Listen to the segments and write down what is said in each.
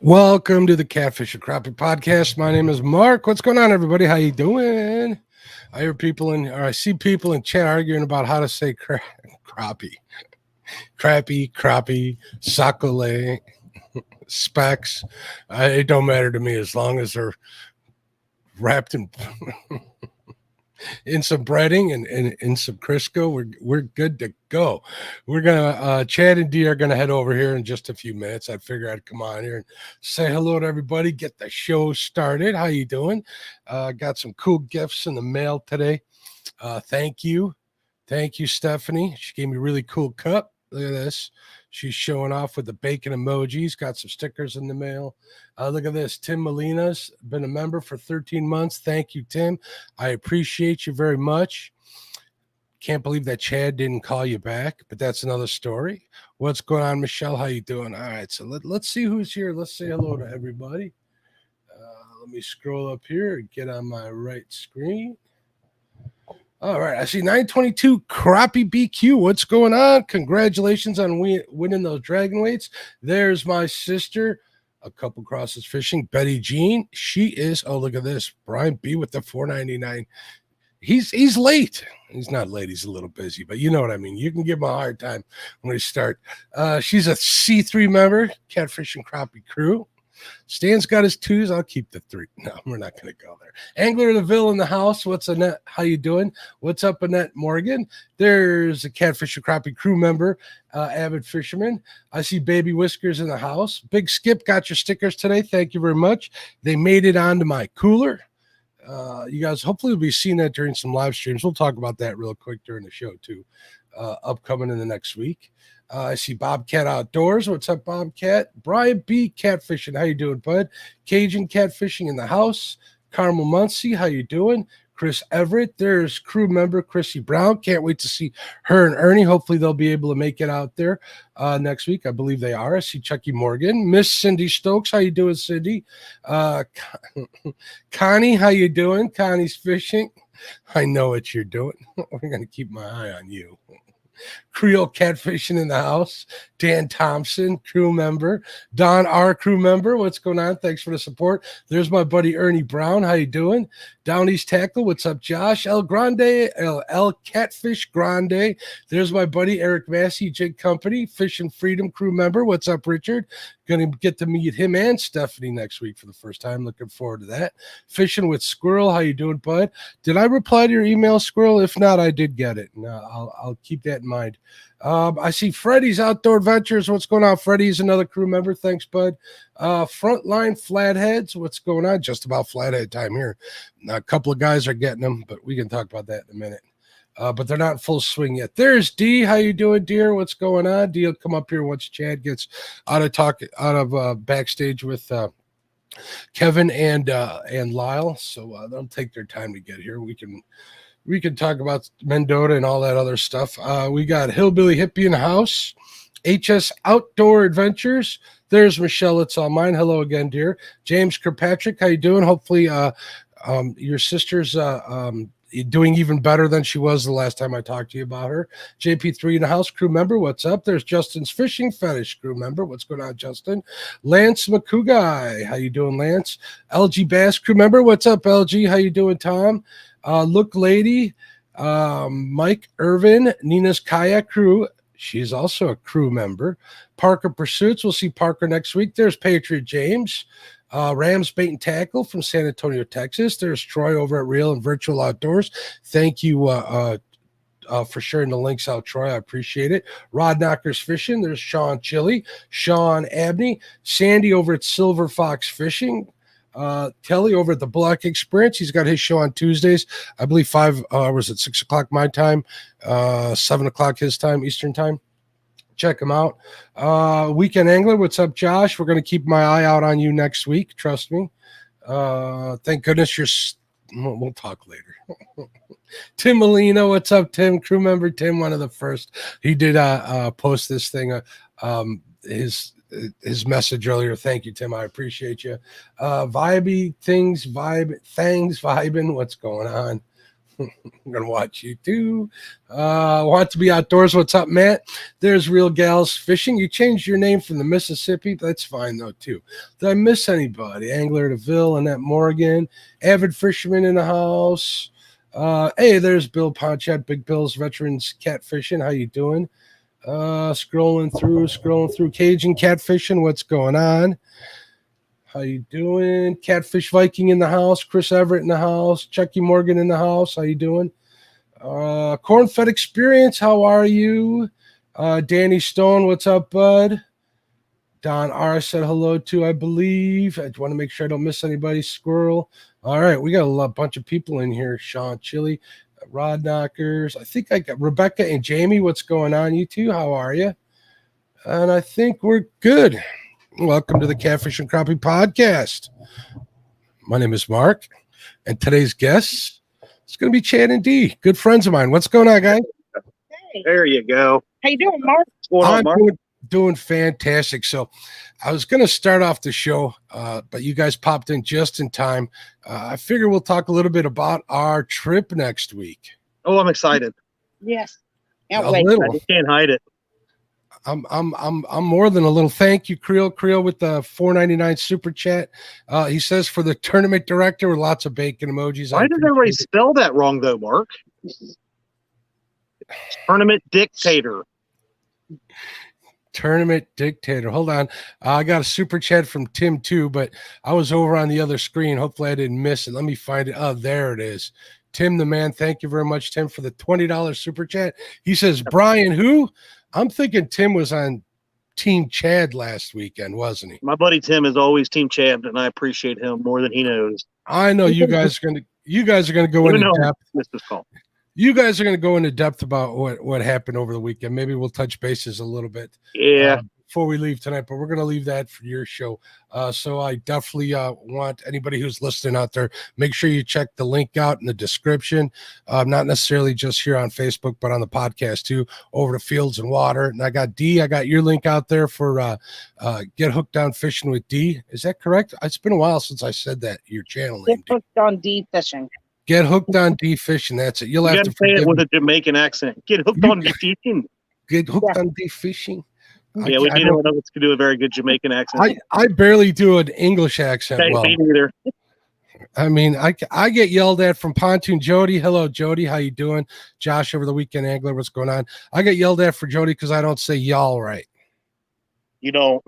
Welcome to the Catfish and Crappie podcast. My name is Mark. What's going on, everybody? How you doing? I see people in chat arguing about how to say crappie, crappie, sacole, specs. It don't matter to me as long as they're wrapped in some breading and in some Crisco. We're good to go. We're gonna Chad and Dee are gonna head over here in just a few minutes. I figure I'd come on here and say hello to everybody, get the show started. How you doing? Got some cool gifts in the mail today. Thank you, Stephanie. She gave me a really cool cup. Look at this. She's showing off with the bacon emojis. Got some stickers in the mail. Look at this. Tim Molina's been a member for 13 months. Thank you, Tim. I appreciate you very much. Can't believe that Chad didn't call you back, but that's another story. What's going on, Michelle? How you doing? All right, so let's see who's here. Let's say hello to everybody. Let me scroll up here and get on my right screen. All right, I see 922 Crappie BQ. What's going on? Congratulations on winning those dragon weights. There's my sister, a couple crosses fishing, Betty Jean. She is, oh, look at this. Brian B with the $4.99. He's late. He's not late. He's a little busy, but you know what I mean. You can give him a hard time when we start. She's a C3 member, Catfish and Crappie crew. Stan's got his twos. I'll keep the three. No, we're not going to go there. Angler of the Ville in the house. What's Annette? How you doing? What's up, Annette Morgan? There's a Catfish and Crappie crew member, avid fisherman. I see Baby Whiskers in the house. Big Skip got your stickers today. Thank you very much. They made it onto my cooler. You guys hopefully will be seeing that during some live streams. We'll talk about that real quick during the show too. Upcoming in the next week. I see Bobcat Outdoors. What's up, Bobcat? Brian B. Catfishing. How you doing, bud? Cajun Catfishing in the house. Carmel Muncie. How you doing? Chris Everett. There's crew member Chrissy Brown. Can't wait to see her and Ernie. Hopefully they'll be able to make it out there next week. I believe they are. I see Chucky Morgan. Miss Cindy Stokes. How you doing, Cindy? Connie. How you doing? Connie's fishing. I know what you're doing. We're going to keep my eye on you. Creole Catfishing in the house. Dan Thompson, crew member. Don R, crew member. What's going on? Thanks for the support. There's my buddy Ernie Brown. How you doing? Down East Tackle. What's up, Josh? El Grande, El Catfish Grande. There's my buddy Eric Massey, Jig Company, Fish and Freedom crew member. What's up, Richard? Going to get to meet him and Stephanie next week for the first time. Looking forward to that. Fishing with Squirrel. How you doing, bud? Did I reply to your email, Squirrel? If not, I did get it. No, I'll keep that in mind. I see Freddie's Outdoor Adventures. What's going on? Freddie's another crew member. Thanks, bud. Frontline Flatheads. What's going on? Just about flathead time here. A couple of guys are getting them, but we can talk about that in a minute. But they're not in full swing yet. There's Dee. How you doing, dear? What's going on? Dee will come up here once Chad gets out of backstage with Kevin and Lyle. So they'll take their time to get here. We can talk about Mendota and all that other stuff. We got Hillbilly Hippie in the house. HS Outdoor Adventures. There's Michelle. It's all mine. Hello again, dear. James Kirkpatrick. How you doing? Hopefully your sister's doing even better than she was the last time I talked to you about her. JP3 in the house, crew member. What's up? There's Justin's Fishing Fetish crew member. What's going on, Justin? Lance McCougai. How you doing, Lance? LG Bass crew member. What's up, LG? How you doing, Tom? Look Lady, Mike Irvin, Nina's Kayak crew. She's also a crew member. Parker Pursuits. We'll see Parker next week. There's Patriot James. Rams Bait and Tackle from San Antonio, Texas. There's Troy over at Real and Virtual Outdoors. Thank you for sharing the links out, Troy. I appreciate it. Rod Knockers Fishing. There's Sean Chili, Sean Abney, Sandy over at Silver Fox Fishing. Kelly over at the Black Experience. He's got his show on Tuesdays. I believe 5 hours at 6 o'clock my time, 7 o'clock his time, Eastern time. Check him out. Weekend Angler. What's up, Josh? We're going to keep my eye out on you next week. Trust me. Thank goodness we'll talk later. Tim Molina. What's up, Tim? Crew member Tim, one of the first. He did post this thing, his message earlier. Thank you, Tim. I appreciate you. Vibey things, vibing. What's going on? I'm gonna watch you too. Want to be outdoors? What's up, Matt? There's Real Gals Fishing. You changed your name from the Mississippi. That's fine though too. Did I miss anybody? Angler DeVille, Annette Morgan, avid fisherman in the house. Hey, there's Bill Ponchette, Big Bill's Veterans Catfishing. How you doing? Scrolling through Cajun Catfishing. What's going on? How you doing? Catfish Viking in the house. Chris Everett in the house. Chucky Morgan in the house. How you doing? Cornfed Experience. How are you? Danny Stone. What's up, bud? Don R said hello too, I believe. I want to make sure I don't miss anybody. Squirrel. All right, we got a bunch of people in here. Sean Chili, Rod Knockers. I think I got Rebecca and Jamie. What's going on, you two? How are you? And I think we're good. Welcome to the Catfish and Crappie Podcast. My name is Mark, and today's guest is going to be Chad and Dee, good friends of mine. What's going on, guys? Hey. There you go. How you doing, Mark? What's going on, Mark? Doing fantastic. So I was going to start off the show, but you guys popped in just in time. I figure we'll talk a little bit about our trip next week. Oh, I'm excited. Yes. A little. I can't hide it. I'm more than a little. Thank you, Creel with the $4.99 super chat. He says for the tournament director with lots of bacon emojis. Why does everybody spell that wrong though, Mark? Tournament dictator. Tournament dictator. Hold on. I got a super chat from Tim too, but I was over on the other screen. Hopefully I didn't miss it. Let me find it. Oh, there it is. Tim the man. Thank you very much, Tim, for the $20 super chat. He says, Brian, who? I'm thinking Tim was on Team Chad last weekend, wasn't he? My buddy Tim is always Team Chad, and I appreciate him more than he knows. I know you guys are gonna go into depth. This is called. You guys are going to go into depth about what happened over the weekend. Maybe we'll touch bases a little bit. Yeah. Before we leave tonight, but we're going to leave that for your show. So I definitely want anybody who's listening out there, make sure you check the link out in the description. Not necessarily just here on Facebook, but on the podcast too, over to Fields and Water. And I got Dee. I got your link out there for Get Hooked on Fishing with Dee. Is that correct? It's been a while since I said that, your channel name. Get Hooked on Dee Fishing. Get Hooked on Dee Fishing. That's it. You'll have to say it with a Jamaican accent. Get hooked on Dee Fishing. Get hooked on Dee Fishing. Yeah, we need anyone else to do a very good Jamaican accent. I barely do an English accent well. Me neither. I mean, I get yelled at from Pontoon Jody. Hello, Jody. How you doing? Josh over the weekend angler. What's going on? I get yelled at for Jody because I don't say y'all right. You don't.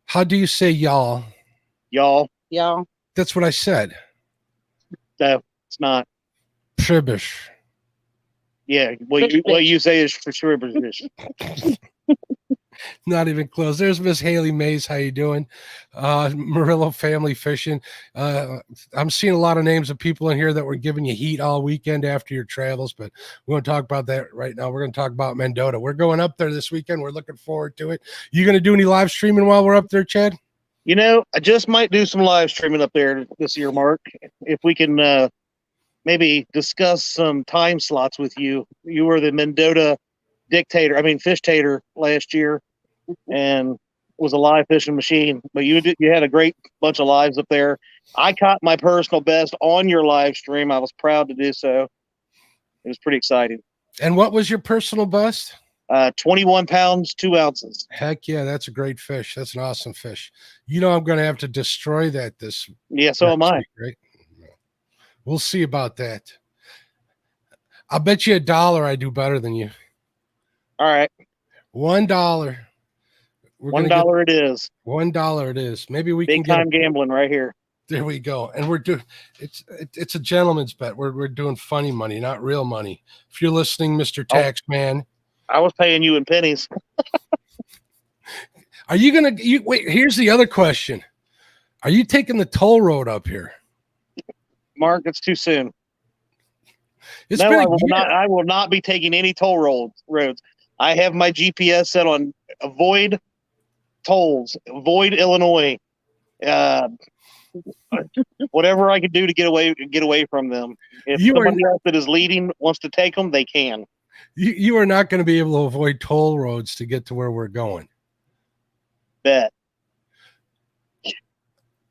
How do you say y'all? Y'all. Y'all. That's what I said. No, it's not. Tribish. Yeah, what you say is for sure. Not even close. There's Miss Haley Mays. How you doing? Murillo Family Fishing. I'm seeing a lot of names of people in here that were giving you heat all weekend after your travels, but we won't talk about that right now. We're going to talk about Mendota. We're going up there this weekend. We're looking forward to it. You going to do any live streaming while we're up there, Chad? You know, I just might do some live streaming up there this year, Mark. If we can maybe discuss some time slots with you. You were the Mendota fish tater last year and was a live fishing machine. But you had a great bunch of lives up there. I caught my personal best on your live stream. I was proud to do so. It was pretty exciting. And what was your personal best? 21 pounds, 2 ounces. Heck yeah, that's a great fish. That's an awesome fish. You know, I'm going to have to destroy that this. Yeah, so am I. Week, right? We'll see about that. I'll bet you $1 I do better than you. All right. $1. $1 it is. $1 it is. Maybe we can get big time gambling right here. There we go. And we're doing it's a gentleman's bet. We're doing funny money, not real money. If you're listening, Mr. Taxman. I was paying you in pennies. Are you gonna wait? Here's the other question. Are you taking the toll road up here? Mark, it's too soon. No, I will not be taking any toll roads. I have my GPS set on avoid tolls, avoid Illinois. Whatever I can do to get away from them. If somebody else that is leading wants to take them, they can. You are not going to be able to avoid toll roads to get to where we're going. Bet.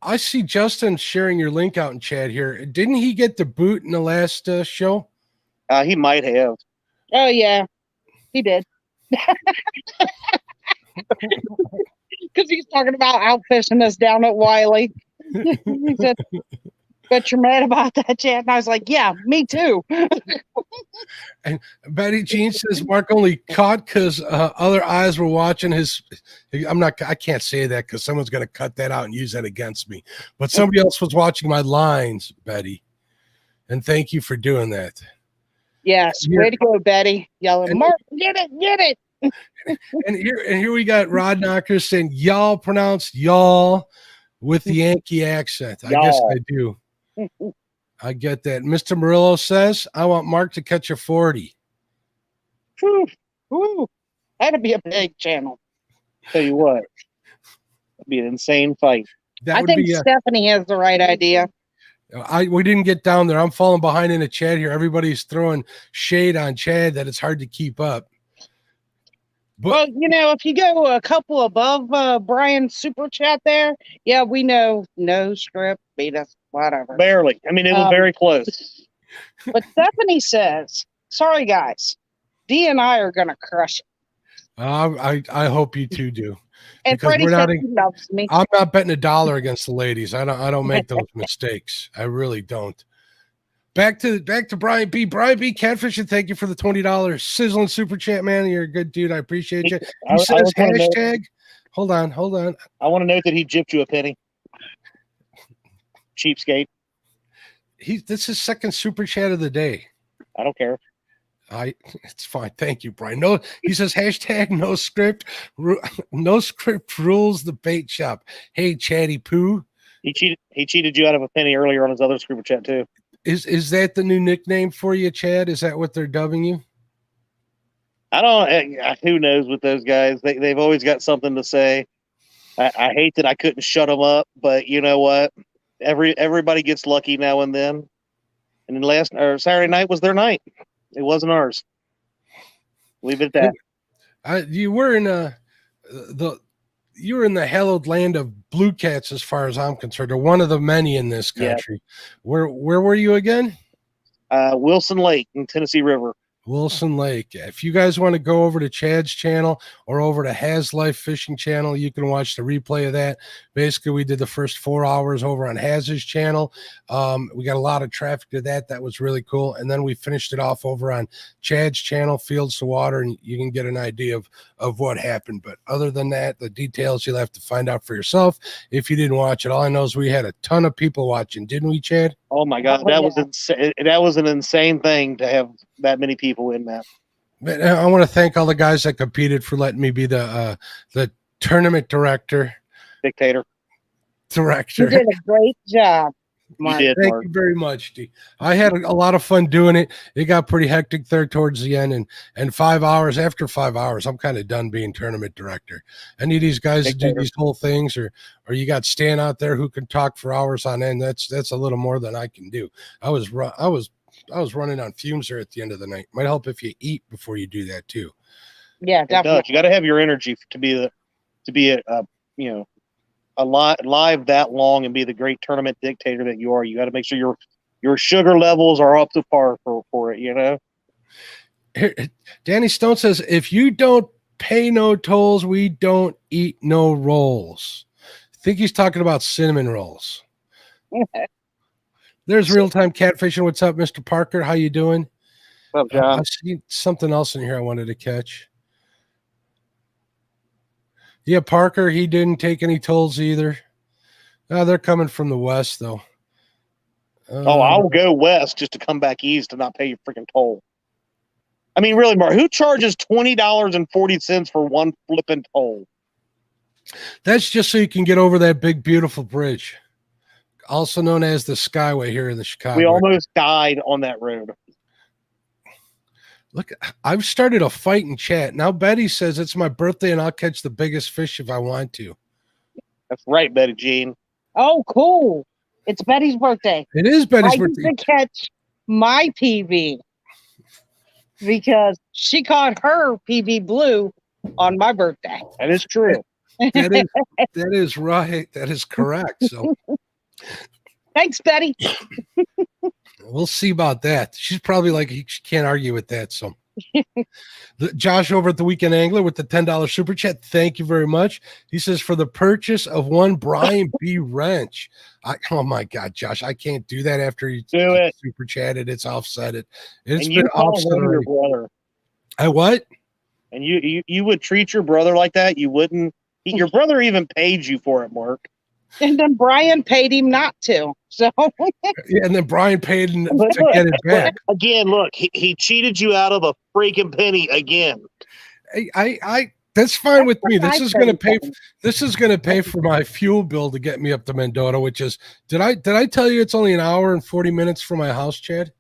I see Justin sharing your link out in chat here. Didn't he get the boot in the last show? He might have. Oh yeah, he did. Because he's talking about outfishing us down at Wiley. He said, "Bet you're mad about that, Chad." And I was like, "Yeah, me too." And Betty Jean says Mark only caught because other eyes were watching his. I can't say that because someone's going to cut that out and use that against me. But somebody else was watching my lines, Betty. And thank you for doing that. Yes, way to go, Betty. Yelling, "Mark, get it." And here we got Rod Knocker saying y'all pronounced y'all with the Yankee accent. I guess I do. I get that. Mr. Murillo says, I want Mark to catch a 40. Whew. That'd be a big channel. Tell you what, it'd be an insane fight. I think Stephanie has the right idea. We didn't get down there. I'm falling behind in the chat here. Everybody's throwing shade on Chad that it's hard to keep up. But, well, if you go a couple above Brian's super chat there, yeah, we know no script, beat us, whatever. Barely. I mean, it was very close. But Stephanie says, sorry, guys, Dee and I are going to crush it. I hope you two do. And Freddie said he loves me. I'm not betting $1 against the ladies. I don't make those mistakes. I really don't. Back to Brian B. Brian B. Catfish, and thank you for the $20 sizzling super chat, man. You're a good dude. I appreciate you. He says hashtag. Hold on. I want to note that he gypped you a penny. Cheapskate. This is his second super chat of the day. I don't care. It's fine. Thank you, Brian. No, he says hashtag no script. No script rules the bait shop. Hey, Chatty Poo. He cheated you out of a penny earlier on his other super chat too. Is that the new nickname for you, Chad? Is that what they're dubbing you? I don't. Who knows with those guys? They've always got something to say. I hate that I couldn't shut them up, but you know what? Everybody gets lucky now and then. And then Saturday night was their night. It wasn't ours. Leave it at that. You were in the hallowed land of blue cats, as far as I'm concerned, or one of the many in this country. Yeah. Where were you again? Wilson Lake in Tennessee River. Wilson Lake. If you guys want to go over to Chad's channel or over to Has Life Fishing channel, you can watch the replay of that. Basically, we did the first 4 hours over on Haz's channel. We got a lot of traffic to that. That was really cool. And then we finished it off over on Chad's channel, Fields to Water, and you can get an idea of what happened. But other than that, the details you'll have to find out for yourself if you didn't watch it. All I know is we had a ton of people watching, didn't we, Chad? Oh my God, that was insane. That was an insane thing to have that many people in that. But I want to thank all the guys that competed for letting me be the tournament director. Dictator. Director. You did a great job, Mark. You did, Thank Mark. you very much, Dee. I had a lot of fun doing it. It got pretty hectic there towards the end, and 5 hours after 5 hours, I'm kind of done being tournament director. Any of these guys that do these whole things, or you got Stan out there who can talk for hours on end. That's a little more than I can do. I was running on fumes there at the end of the night. Might help if you eat before you do that too. Yeah, definitely. You got to have your energy to be alive that long and be the great tournament dictator that you are. You got to make sure your sugar levels are up to par for it. You know. Here, Danny Stone says, if you don't pay no tolls, we don't eat no rolls. I think he's talking about cinnamon rolls. There's real-time catfishing. What's up, Mr. Parker? How you doing? What's up, John? I see something else in here I wanted to catch. Yeah, Parker, he didn't take any tolls either. They're coming from the west, though. I'll go west just to come back east and not pay your freaking toll. I mean, really, Mark, who charges $20.40 for one flipping toll? That's just so you can get over that big, beautiful bridge, also known as the Skyway here in the Chicago. We almost died on that road. Look, I've started a fight in chat. Now Betty says it's my birthday and I'll catch the biggest fish if I want to. That's right, Betty Jean. Oh, cool. It's Betty's birthday. It is Betty's birthday. I get to catch my PB because she caught her PB blue on my birthday. That is true. That is right. That is correct. So Thanks, Betty. We'll see about that. She's probably like, she can't argue with that. So, Josh over at the Weekend Angler with the $10 super chat. Thank you very much. He says, for the purchase of one Brian B. wrench. Oh my God, Josh, I can't do that after you Do it. super chatted. It's offset. It's And been you call offset him your already. brother. I what? And you would treat your brother like that? You wouldn't. Your brother even paid you for it, Mark. And then Brian paid him not to. So Yeah, and then Brian paid to But look, get it back. Again, look, he cheated you out of a freaking penny again. I that's fine with me. This I is going to said pay. something. This is going to pay for my fuel bill to get me up to Mendota, which is. Did I tell you it's only an hour and 40 minutes from my house, Chad?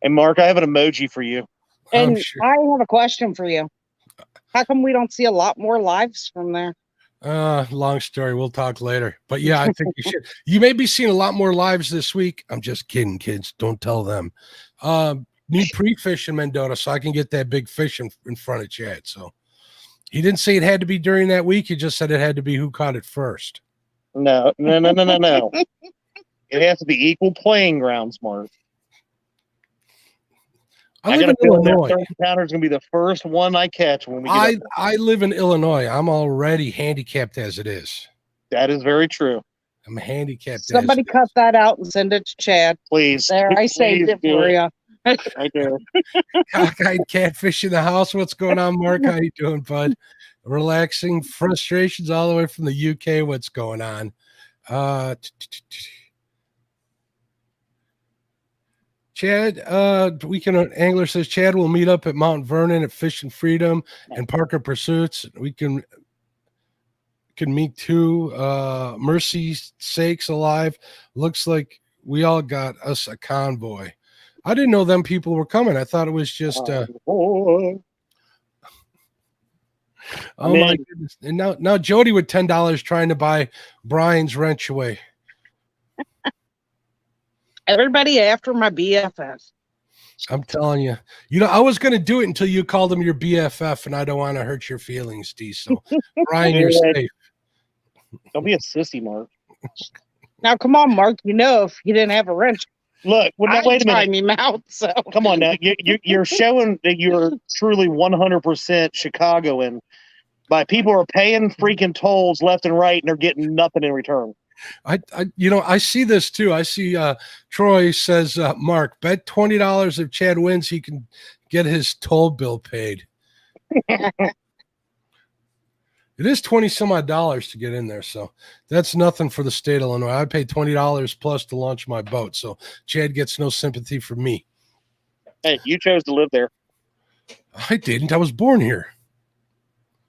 And Mark, I have an emoji for you. I'm And sure. I have a question for you. How come we don't see a lot more lives from there? Long story. We'll talk later. But yeah, I think you should. You may be seeing a lot more lives this week. I'm just kidding, kids. Don't tell them. Need pre-fish in Mendota so I can get that big fish in front of Chad. So he didn't say it had to be during that week. He just said it had to be who caught it first. No. It has to be equal playing grounds, Mark. I live in Illinois. 30 pounder is going to be the first one I catch when we get up. I live in Illinois. I'm already handicapped as it is. That is very true. I'm handicapped. Somebody cut that out and send it to Chad. Please. There, I saved it for you. Right there. Cockeyed catfish in the house. What's going on, Mark? How you doing, bud? Relaxing. Frustrations all the way from the UK. What's going on? Chad, Weekend Angler says Chad will meet up at Mount Vernon at Fish and Freedom and Parker Pursuits. We can meet too. Mercy Sakes alive. Looks like we all got us a convoy. I didn't know them people were coming. I thought it was just oh my goodness. And now Jody with $10 trying to buy Brian's wrench away. Everybody after my BFF. I'm telling you. I was going to do it until you called him your BFF, and I don't want to hurt your feelings, D. So, Brian, you're safe. Don't be a sissy, Mark. Now, come on, Mark. If you didn't have a wrench, look. Well, wait a minute. Time him out. So come on now. You're showing that you're truly 100% Chicagoan. By people are paying freaking tolls left and right, and they're getting nothing in return. I see this too. I see Troy says, Mark, bet $20 if Chad wins, he can get his toll bill paid. It is 20 some odd dollars to get in there. So that's nothing for the state of Illinois. I paid $20 plus to launch my boat. So Chad gets no sympathy from me. Hey, you chose to live there. I didn't. I was born here.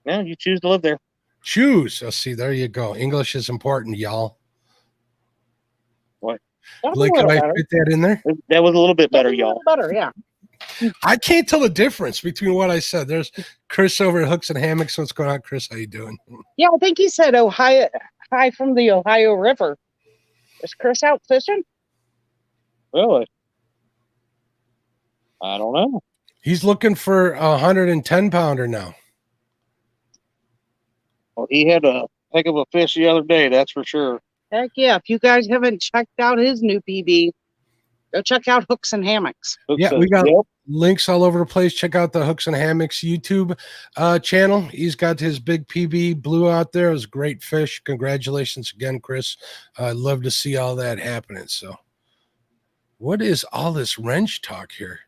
Yeah, you choose to live there. Choose. Let's see. There you go. English is important, y'all. What? Like, can I fit that in there? That was a little bit better, y'all. Better, yeah. I can't tell the difference between what I said. There's Chris over at Hooks and Hammocks. What's going on, Chris? How you doing? Yeah, I think he said Ohio, hi from the Ohio River. Is Chris out fishing? Really? I don't know. He's looking for a 110 pounder now. Well, he had a heck of a fish the other day, that's for sure. Heck yeah. If you guys haven't checked out his new PB, go check out Hooks and Hammocks. Yeah, we got links all over the place. Check out the Hooks and Hammocks YouTube channel. He's got his big PB blue out there. It was a great fish. Congratulations again, Chris. I'd love to see all that happening. So what is all this wrench talk here?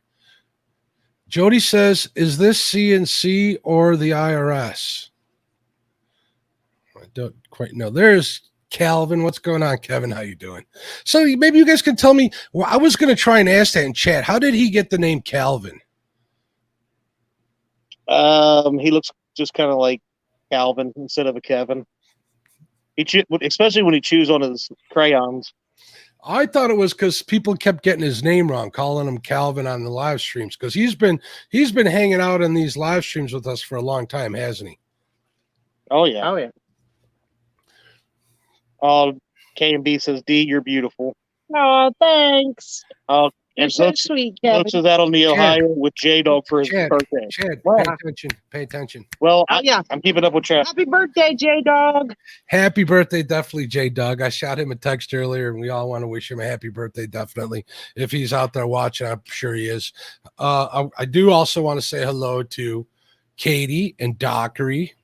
Jody says, is this CNC or the IRS? I don't quite know. There's Calvin. What's going on, Kevin? How you doing? So maybe you guys can tell me. Well, I was going to try and ask that in chat. How did he get the name Calvin? He looks just kind of like Calvin instead of a Kevin. Especially when he chews on his crayons. I thought it was because people kept getting his name wrong, calling him Calvin on the live streams. Because he's been hanging out in these live streams with us for a long time, hasn't he? Oh yeah. Oh yeah. Oh, K and B says, D, you're beautiful. Oh, thanks. Oh, You're And so post, sweet, Kevin. posted that on the Ohio with J Dog for his birthday. Chad, Well, pay attention. Pay attention. Well, Oh, yeah. I'm keeping up with Chad. Happy birthday, J Dog. Happy birthday, definitely, J Doug. I shot him a text earlier, and we all want to wish him a happy birthday, definitely. If he's out there watching, I'm sure he is. I do also want to say hello to Katie and Dockery.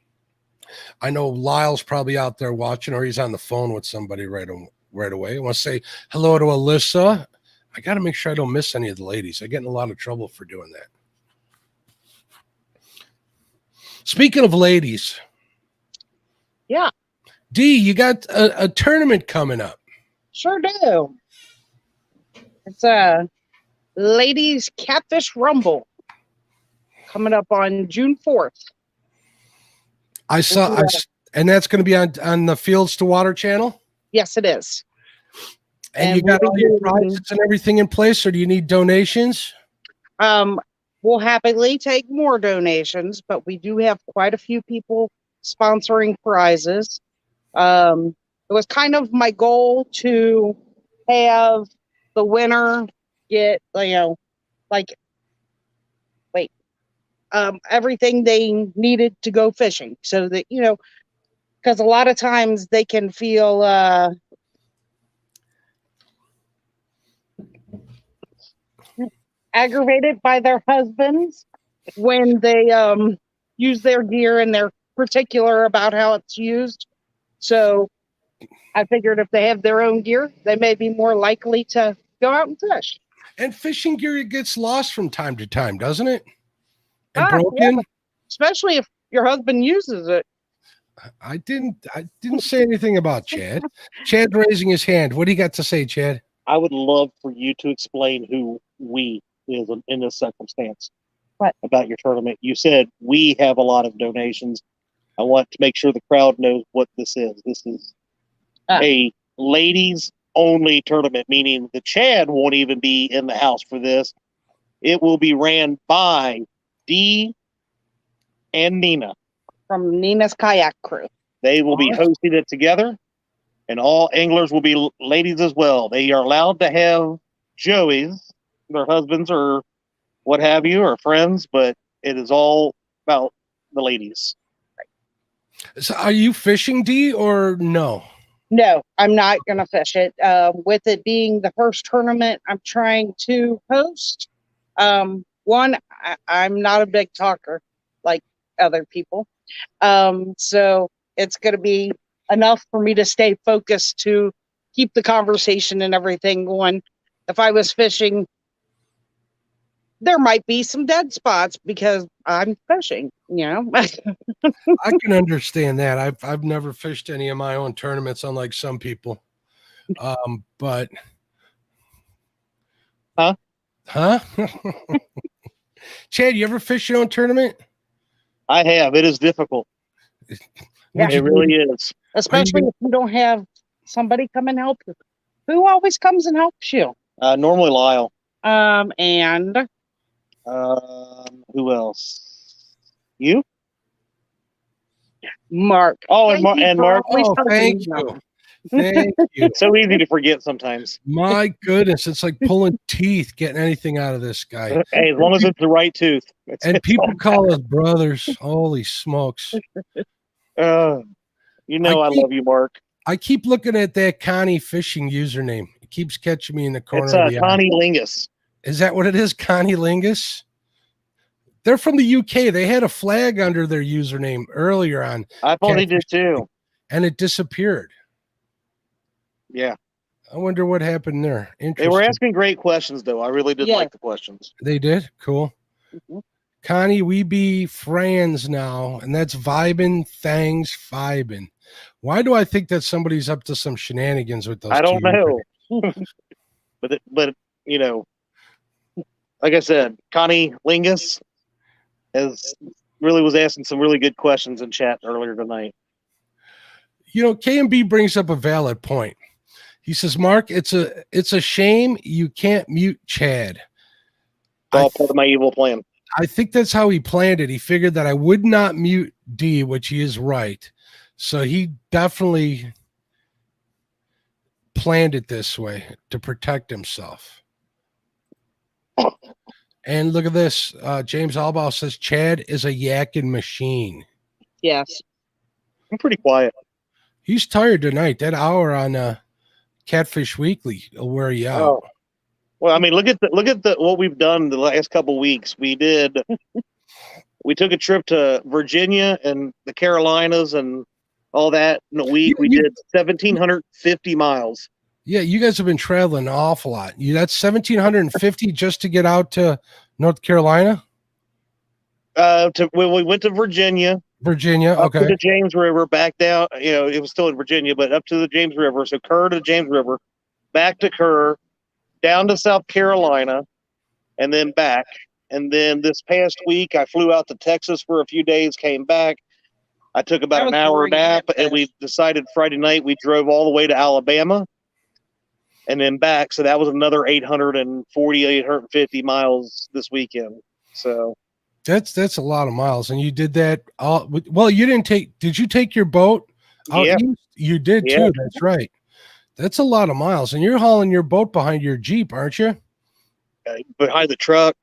I know Lyle's probably out there watching, or he's on the phone with somebody right away. I want to say hello to Alyssa. I got to make sure I don't miss any of the ladies. I get in a lot of trouble for doing that. Speaking of ladies. Yeah. Dee, you got a tournament coming up. Sure do. It's a ladies Catfish Rumble coming up on June 4th. And that's going to be on the Fields to Water channel? Yes, it is. And you got all your prizes and everything in place, or do you need donations? We'll happily take more donations, but we do have quite a few people sponsoring prizes. It was kind of my goal to have the winner get, everything they needed to go fishing, so that, because a lot of times they can feel aggravated by their husbands when they use their gear and they're particular about how it's used. So I figured if they have their own gear, they may be more likely to go out and fish. And fishing gear gets lost from time to time, doesn't it? And broken? Yeah. Especially if your husband uses it. I didn't say anything about Chad. Chad raising his hand. What do you got to say, Chad? I would love for you to explain who we is in this circumstance. What? About your tournament. You said we have a lot of donations. I want to make sure the crowd knows what this is. This is a ladies only tournament, meaning the Chad won't even be in the house for this. It will be ran by Dee and Nina from Nina's Kayak Crew. They will be hosting it together, and all anglers will be ladies as well. They are allowed to have Joeys, their husbands or what have you, or friends, but it is all about the ladies. So are you fishing, Dee, or no? No, I'm not going to fish it. With it being the first tournament I'm trying to host, I'm not a big talker like other people. So it's going to be enough for me to stay focused to keep the conversation and everything going. If I was fishing, there might be some dead spots because I'm fishing, I can understand that. I've never fished any of my own tournaments, unlike some people. But Chad, you ever fish your own tournament? I have. It is difficult. Yeah. It really is. Especially if you don't have somebody come and help you. Who always comes and helps you? Normally Lyle. And who else? You? Mark. Oh, and Mark. Oh, thank you. Thank you. It's so easy to forget sometimes. My goodness, it's like pulling teeth getting anything out of this guy. Hey, as long as it's the right tooth. And people call us brothers. Holy smokes. I love you, Mark. I keep looking at that Connie fishing username. It keeps catching me in the corner. It's Connie Lingus. Is that what it is? Connie Lingus? They're from the UK. They had a flag under their username earlier on. I thought he did too. And it disappeared. Yeah. I wonder what happened there. They were asking great questions, though. I really did like the questions. They did? Cool. Mm-hmm. Connie, we be friends now, and that's vibin', thanks, vibin'. Why do I think that somebody's up to some shenanigans with those? I don't know. but like I said, Connie Lingus was asking some really good questions in chat earlier tonight. KMB brings up a valid point. He says, Mark, it's a shame you can't mute Chad. It's all part of my evil plan. I think that's how he planned it. He figured that I would not mute D, which he is right. So he definitely planned it this way to protect himself. And look at this. James Albaugh says Chad is a yakking machine. Yes. I'm pretty quiet. He's tired tonight. That hour on Catfish Weekly will wear you out. Oh. Well, I mean, look at what we've done the last couple weeks. We took a trip to Virginia and the Carolinas and all that in a week. We did 1,750 miles. Yeah, you guys have been traveling an awful lot. That's 1,750 just to get out to North Carolina? We went to Virginia. Virginia, up okay. to the James River, back down. It was still in Virginia, but up to the James River. So Kerr to James River, back to Kerr, down to South Carolina, and then back. And then this past week, I flew out to Texas for a few days, came back. I took about an hour nap, and we decided Friday night we drove all the way to Alabama and then back. So that was another 850 miles this weekend. So that's a lot of miles. And you did that all well. Did you take your boat out Yeah. east? You did too. That's right. That's a lot of miles. And you're hauling your boat behind your Jeep, aren't you? Behind the truck.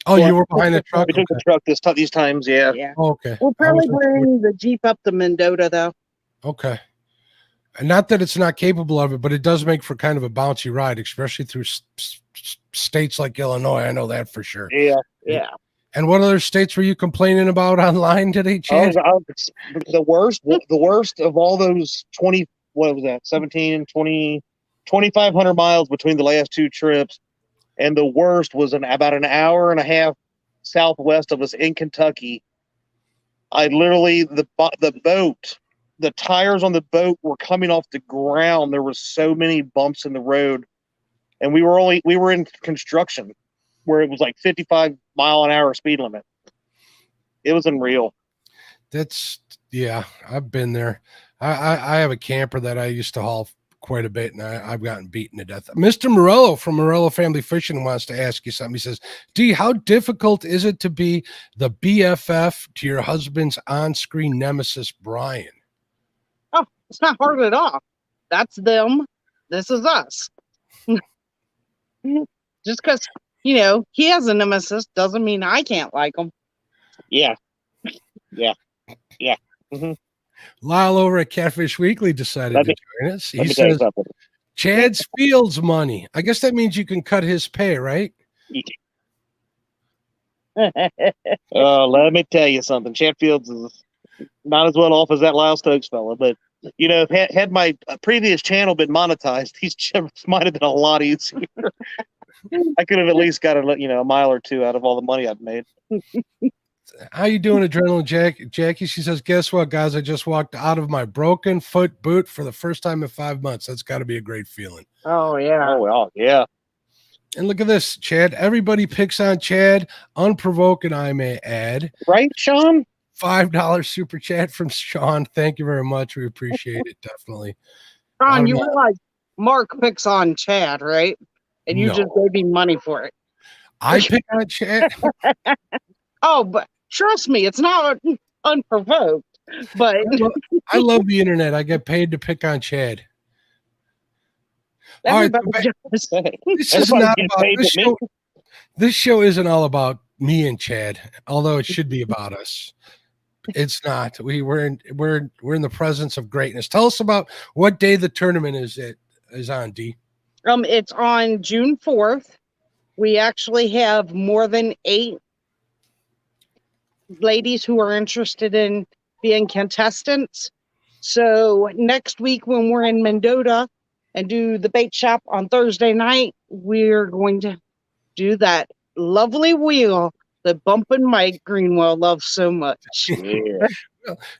Oh, you were behind the truck? We took the truck these times, yeah. Yeah. Oh, okay. We'll probably bring the Jeep up to Mendota, though. Okay. And not that it's not capable of it, but it does make for kind of a bouncy ride, especially through states like Illinois. I know that for sure. Yeah. Yeah. And what other states were you complaining about online today, Chad? The worst of all those 20, what was that, 17, 20, 2,500 miles between the last two trips. And the worst was about an hour and a half southwest of us in Kentucky. I literally, the boat, the tires on the boat were coming off the ground. There were so many bumps in the road. And we were in construction where it was like 55-mile-an-hour speed limit. It was unreal. I've been there. I have a camper that I used to haul quite a bit, and I've gotten beaten to death. Mr. Morello from Morello Family Fishing wants to ask you something. He says, Dee, how difficult is it to be the BFF to your husband's on-screen nemesis, Brian? Oh, it's not hard at all. That's them. This is us. Just because, he has a nemesis doesn't mean I can't like him. Yeah. Yeah. Yeah. Mm-hmm. Lyle over at Catfish Weekly decided to join us. He says, Chad's Fields money. I guess that means you can cut his pay, right? Let me tell you something. Chad Fields is not as well off as that Lyle Stokes fella, but had my previous channel been monetized, these chips might have been a lot easier. I could have at least got a mile or two out of all the money I've made. How you doing, Adrenaline Jackie? She says, guess what, guys? I just walked out of my broken foot boot for the first time in 5 months. That's got to be a great feeling. Oh, yeah. Oh, well, yeah. And look at this, Chad. Everybody picks on Chad, unprovoked, I may add. Right, Sean? $5 super chat from Sean. Thank you very much. We appreciate it, definitely. Sean, you realize Mark picks on Chad, right? And you just gave me money for it. I pick on Chad? Oh, but trust me, it's not unprovoked. But I love the internet. I get paid to pick on Chad. All right, this show isn't all about me and Chad, although it should be about us. It's not. We're in the presence of greatness. Tell us about what day the tournament is on, Dee. It's on June 4th. We actually have more than 8 ladies who are interested in being contestants. So next week when we're in Mendota and do the bait shop on Thursday night, we're going to do that lovely wheel that Bumpin' Mike Greenwell loves so much. Yeah.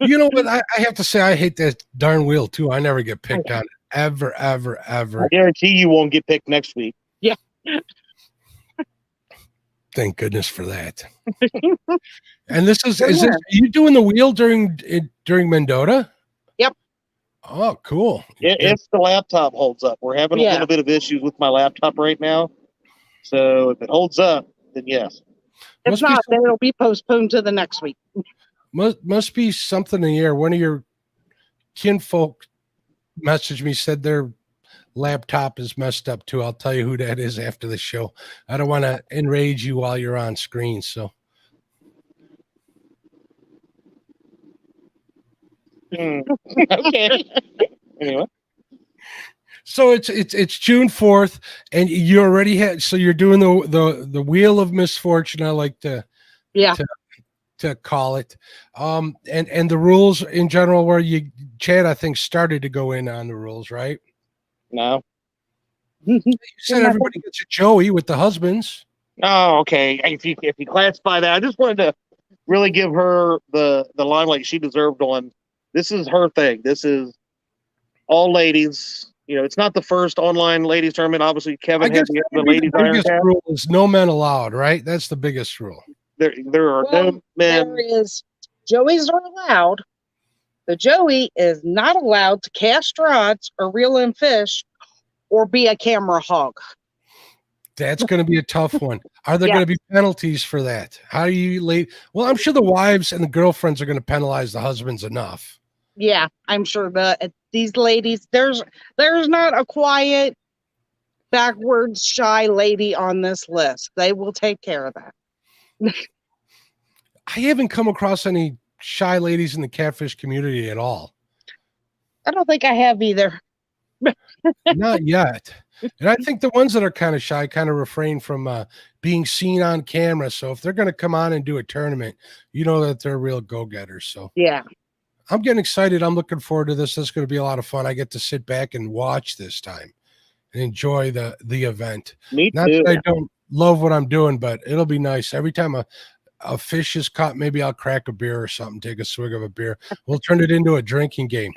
You know what? I have to say, I hate that darn wheel too. I never get picked on it. Ever. I guarantee you won't get picked next week. Yeah. Thank goodness for that. And this is this, are you doing the wheel during Mendota? Yep. Oh, cool. If the laptop holds up. We're having a little bit of issues with my laptop right now. So if it holds up, then yes. If not, then it'll be postponed to the next week. Must be something in the air. One of your kinfolk messaged me, said their laptop is messed up too. I'll tell you who that is after the show. I don't want to enrage you while you're on screen. So Okay. Anyway, so it's June 4th, and you already had, so you're doing the wheel of misfortune, I like Yeah. to call it. And the rules in general, where Chad, I think, started to go in on the rules, right? no. You said everybody gets a Joey with the husbands. Oh, okay. If you classify that, I just wanted to really give her the limelight she deserved on. This is her thing. This is all ladies. You know, it's not the first online ladies tournament. Obviously, I Kevin guess had the ladies the Iron biggest Cap. rule is no men allowed, right? That's the biggest rule. There are no men. There is Joeys are allowed. The Joey is not allowed to cast rods or reel in fish or be a camera hog. That's going to be a tough one. Are there Yeah. going to be penalties for that? How do you late? Well, I'm sure the wives and the girlfriends are going to penalize the husbands enough. Yeah, I'm sure that these ladies, there's not a quiet, backwards, shy lady on this list. They will take care of that. I haven't come across any shy ladies in the catfish community at all. I don't think I have either. Not yet. And I think the ones that are kind of shy kind of refrain from being seen on camera. So if they're going to come on and do a tournament, you know that they're real go-getters. So Yeah. I'm getting excited. I'm looking forward to this. This is going to be a lot of fun. I get to sit back and watch this time and enjoy the event. Me Not too. that I don't love what I'm doing, but it'll be nice. Every time a fish is caught, maybe I'll crack a beer or something, take a swig of a beer. We'll turn it into a drinking game.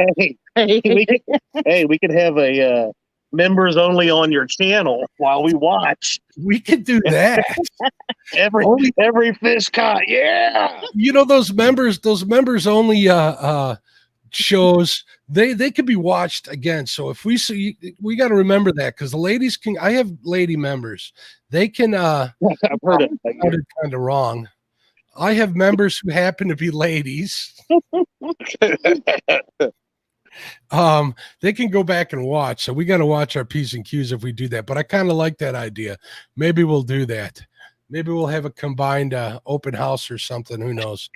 Hey, we could have a members only on your channel while we watch We could do that. every fish caught. Yeah. You know, those members only shows, they could be watched again. So if we see, we got to remember that, because the ladies can, I have lady members, they can I've heard it. sounded kind of wrong. I have members who happen to be ladies. They can go back and watch. So we got to watch our P's and Q's if we do that. But I kind of like that idea. Maybe we'll do that. Maybe we'll have a combined open house or something. Who knows?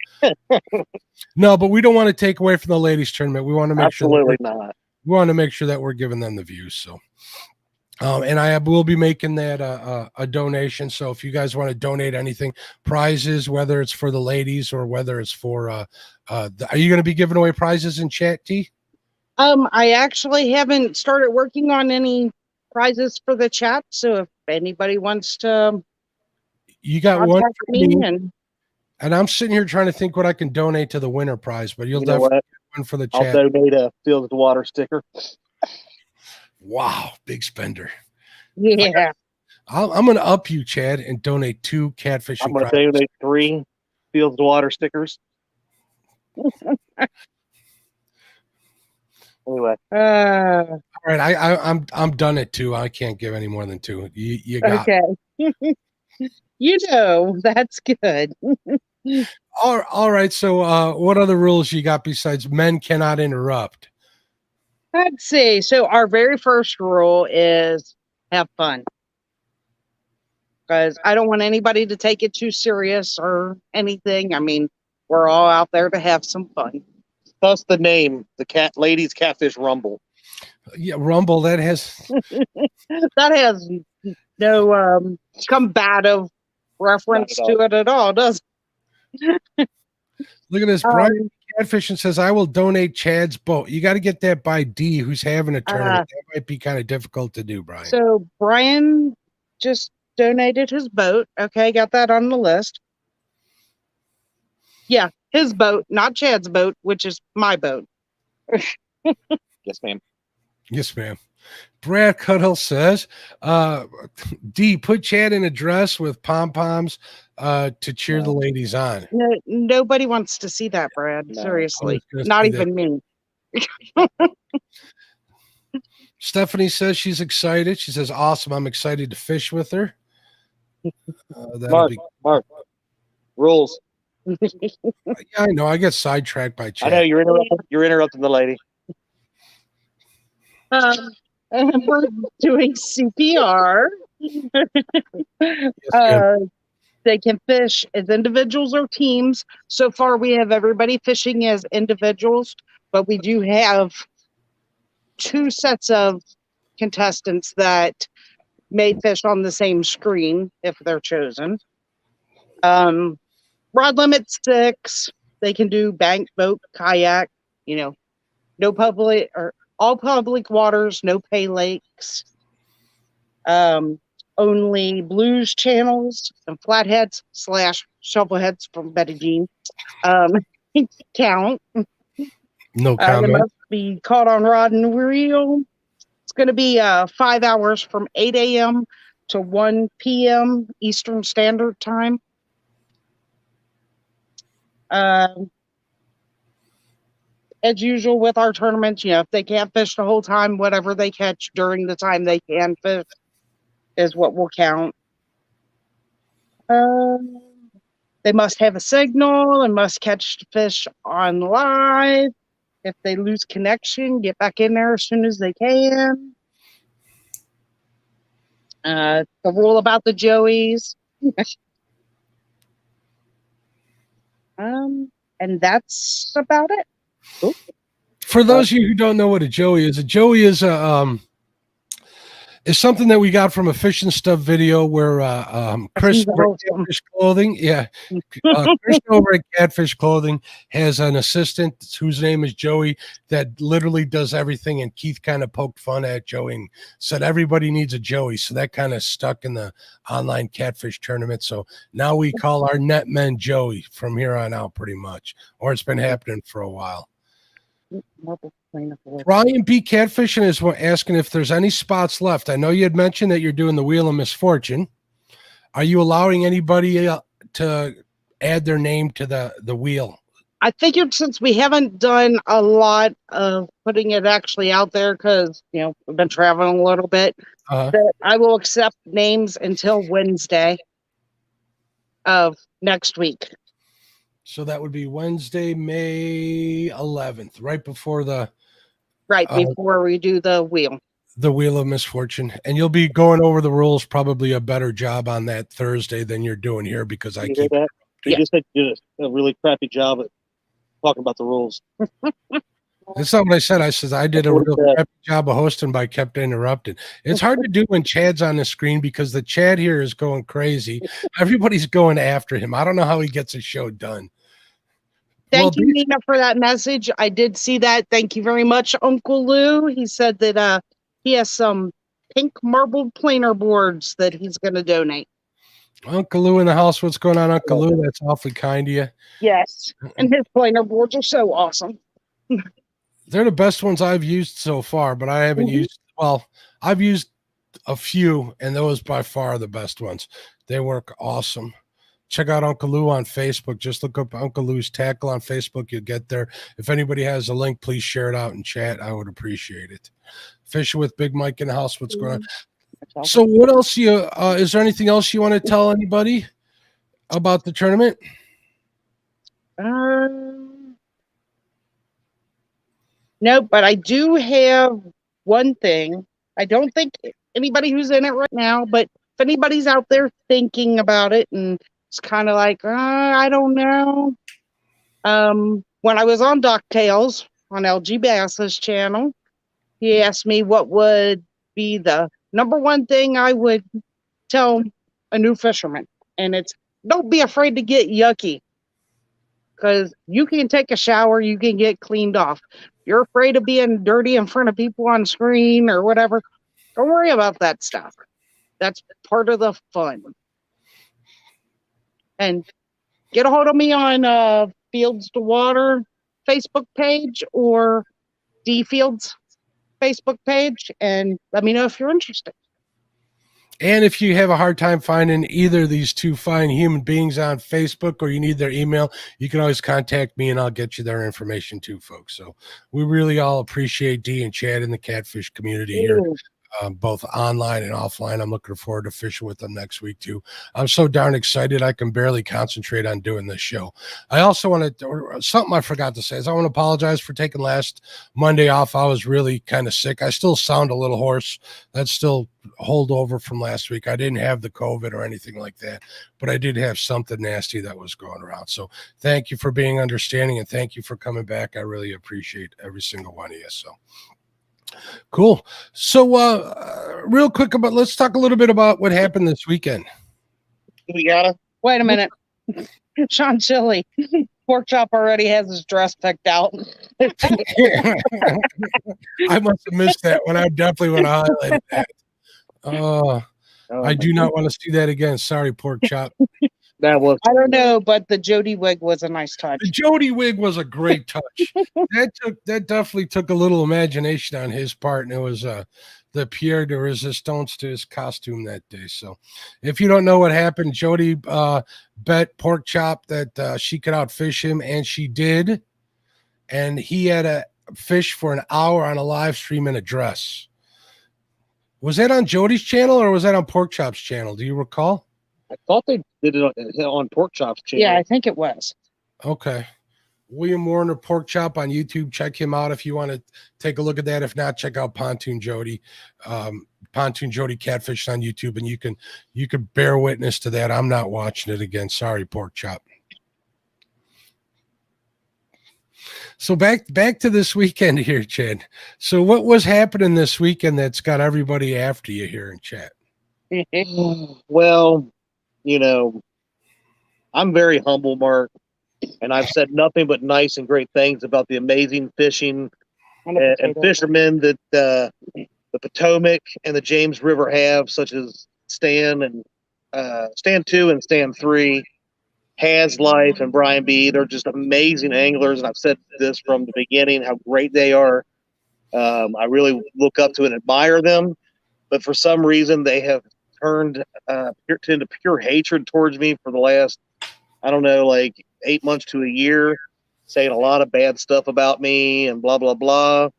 No, but we don't want to take away from the ladies tournament. We want to make Absolutely not. we want to make sure that we're giving them the views. So, and I will be making that a donation. So if you guys want to donate anything, prizes, whether it's for the ladies or whether it's for, are you going to be giving away prizes in chat, T? I actually haven't started working on any prizes for the chat. So if anybody wants to You got one contact for me, me, and I'm sitting here trying to think what I can donate to the winner prize, but you'll You know definitely what? get one for the I'll chat. donate a Fields to Water sticker. Wow, big spender. yeah, I'm going to up you, Chad, and donate 2 catfish. I'm going to donate 3 Fields to Water stickers. Anyway, All right, I'm done at 2. I can't give any more than 2. You got okay. You know, that's good. all right. So what other rules you got besides men cannot interrupt? Let's see. So our very first rule is have fun. Because I don't want anybody to take it too serious or anything. I mean, we're all out there to have some fun. thus the name, the Ladies Catfish Rumble. Yeah, Rumble, that has That has no combative reference to it at all, does it? Look at this. Brian Catfishing says, I will donate Chad's boat. You got to get that by D, who's having a tournament. That might be kind of difficult to do, Brian. So Brian just donated his boat. Okay, got that on the list. Yeah, his boat, not Chad's boat, which is my boat. Yes, ma'am. Yes, ma'am. Brad Cuddle says, D, put Chad in a dress with pom-poms to cheer the ladies on. No, nobody wants to see that, Brad. No, seriously. Not even me. Stephanie says she's excited. She says, awesome. I'm excited to fish with her. Mark, rules. Yeah, I know. I get sidetracked by Chad. I know you're interrupting the lady. and we're doing CPR. Yes, ma'am. They can fish as individuals or teams. So far, we have everybody fishing as individuals, but we do have 2 sets of contestants that may fish on the same screen if they're chosen. Rod limit 6. They can do bank, boat, kayak. No public or all public waters, no pay lakes. Only blues channels and flatheads / shovelheads from Betty Jean count. No They comment. must be caught on rod and reel. It's going to be 5 hours from 8 a.m. to 1 p.m. Eastern Standard Time. As usual with our tournaments, if they can't fish the whole time, whatever they catch during the time they can fish is what will count. They must have a signal and must catch the fish on live. If they lose connection, get back in there as soon as they can. The rule about the joeys. And that's about it. Ooh. For those of you who don't know what a joey is is something that we got from a Fish and Stuff video where Chris over at Catfish Clothing, Chris over at Catfish Clothing has an assistant whose name is Joey that literally does everything, and Keith kind of poked fun at Joey and said everybody needs a Joey, so that kind of stuck in the online catfish tournament. So now we call our net men Joey from here on out, pretty much, or it's been happening for a while. Ryan B. Catfishing is asking if there's any spots left. I know you had mentioned that you're doing the Wheel of Misfortune. Are you allowing anybody to add their name to the wheel? I figured since we haven't done a lot of putting it actually out there because, we've been traveling a little bit, that I will accept names until Wednesday of next week. So that would be Wednesday, May 11th, right before before we do the wheel. The Wheel of Misfortune. And you'll be going over the rules, probably a better job on that Thursday than you're doing here because I keep that. You just did a really crappy job at talking about the rules. That's not what I said. I said I did a real crappy job of hosting, but I kept interrupting. It's hard to do when Chad's on the screen because the Chad here is going crazy. Everybody's going after him. I don't know how he gets his show done. Thank you, Nina, for that message. I did see that. Thank you very much, Uncle Lou. He said that he has some pink marbled planer boards that he's going to donate. Uncle Lou in the house. What's going on, Uncle Lou? That's awfully kind of you. Yes, and his planer boards are so awesome. They're the best ones I've used so far, but I haven't used, I've used a few, and those by far are the best ones. They work awesome. Check out Uncle Lou on Facebook. Just look up Uncle Lou's Tackle on Facebook. You'll get there. If anybody has a link, please share it out in chat. I would appreciate it. Fishing with Big Mike in the house. What's going on? So what else is there anything else you want to tell anybody about the tournament? No, but I do have one thing. I don't think anybody who's in it right now, but if anybody's out there thinking about it and it's kind of like, I don't know. When I was on DuckTales on LG Bass's channel, he asked me what would be the number one thing I would tell a new fisherman. And it's, don't be afraid to get yucky. Because you can take a shower, you can get cleaned off. You're afraid of being dirty in front of people on screen or whatever. Don't worry about that stuff. That's part of the fun. And get a hold of me on Fields to Water Facebook page or D Fields Facebook page and let me know if you're interested. And if you have a hard time finding either of these two fine human beings on Facebook or you need their email, you can always contact me and I'll get you their information too, folks. So we really all appreciate Dee and Chad in the catfish community here. both online and offline. I'm looking forward to fishing with them next week too. I'm so darn excited I can barely concentrate on doing this show. I also want to, something I forgot to say is I want to apologize for taking last Monday off. I was really kind of sick. I still sound a little hoarse. That's still holdover from last week. I didn't have the COVID or anything like that, but I did have something nasty that was going around. So thank you for being understanding, and thank you for coming back. I really appreciate every single one of you. So cool. So real quick, let's talk a little bit about what happened this weekend. We gotta Wait a minute. Sean Chili. Pork Chop already has his dress picked out. I must have missed that one. I definitely want to highlight that. I do not want to see that again. Sorry, Pork Chop. That was. I don't know, but the Jody wig was a nice touch. The Jody wig was a great touch. that definitely took a little imagination on his part, and it was the Pierre de Resistance to his costume that day. So if you don't know what happened, Jody bet Pork Chop that she could outfish him, and she did. And he had a fish for an hour on a live stream in a dress. Was that on Jody's channel or was that on Pork Chop's channel? Do you recall? I thought they did it on Pork Chop's channel. Yeah, I think it was. Okay. William Warner Pork Chop on YouTube. Check him out if you want to take a look at that. If not, check out Pontoon Jody. Pontoon Jody Catfish on YouTube, and you can bear witness to that. I'm not watching it again. Sorry, Pork Chop. So back to this weekend here, Chad. So what was happening this weekend that's got everybody after you here in chat? Well, you know, I'm very humble, Mark, and I've said nothing but nice and great things about the amazing fishing and fishermen that the Potomac and the James River have, such as Stan 2 and Stan 3, Has Life and Brian B. They're just amazing anglers, and I've said this from the beginning how great they are. I really look up to and admire them, but for some reason they have turned into pure hatred towards me for the last, I don't know, like 8 months to a year, saying a lot of bad stuff about me and blah blah blah.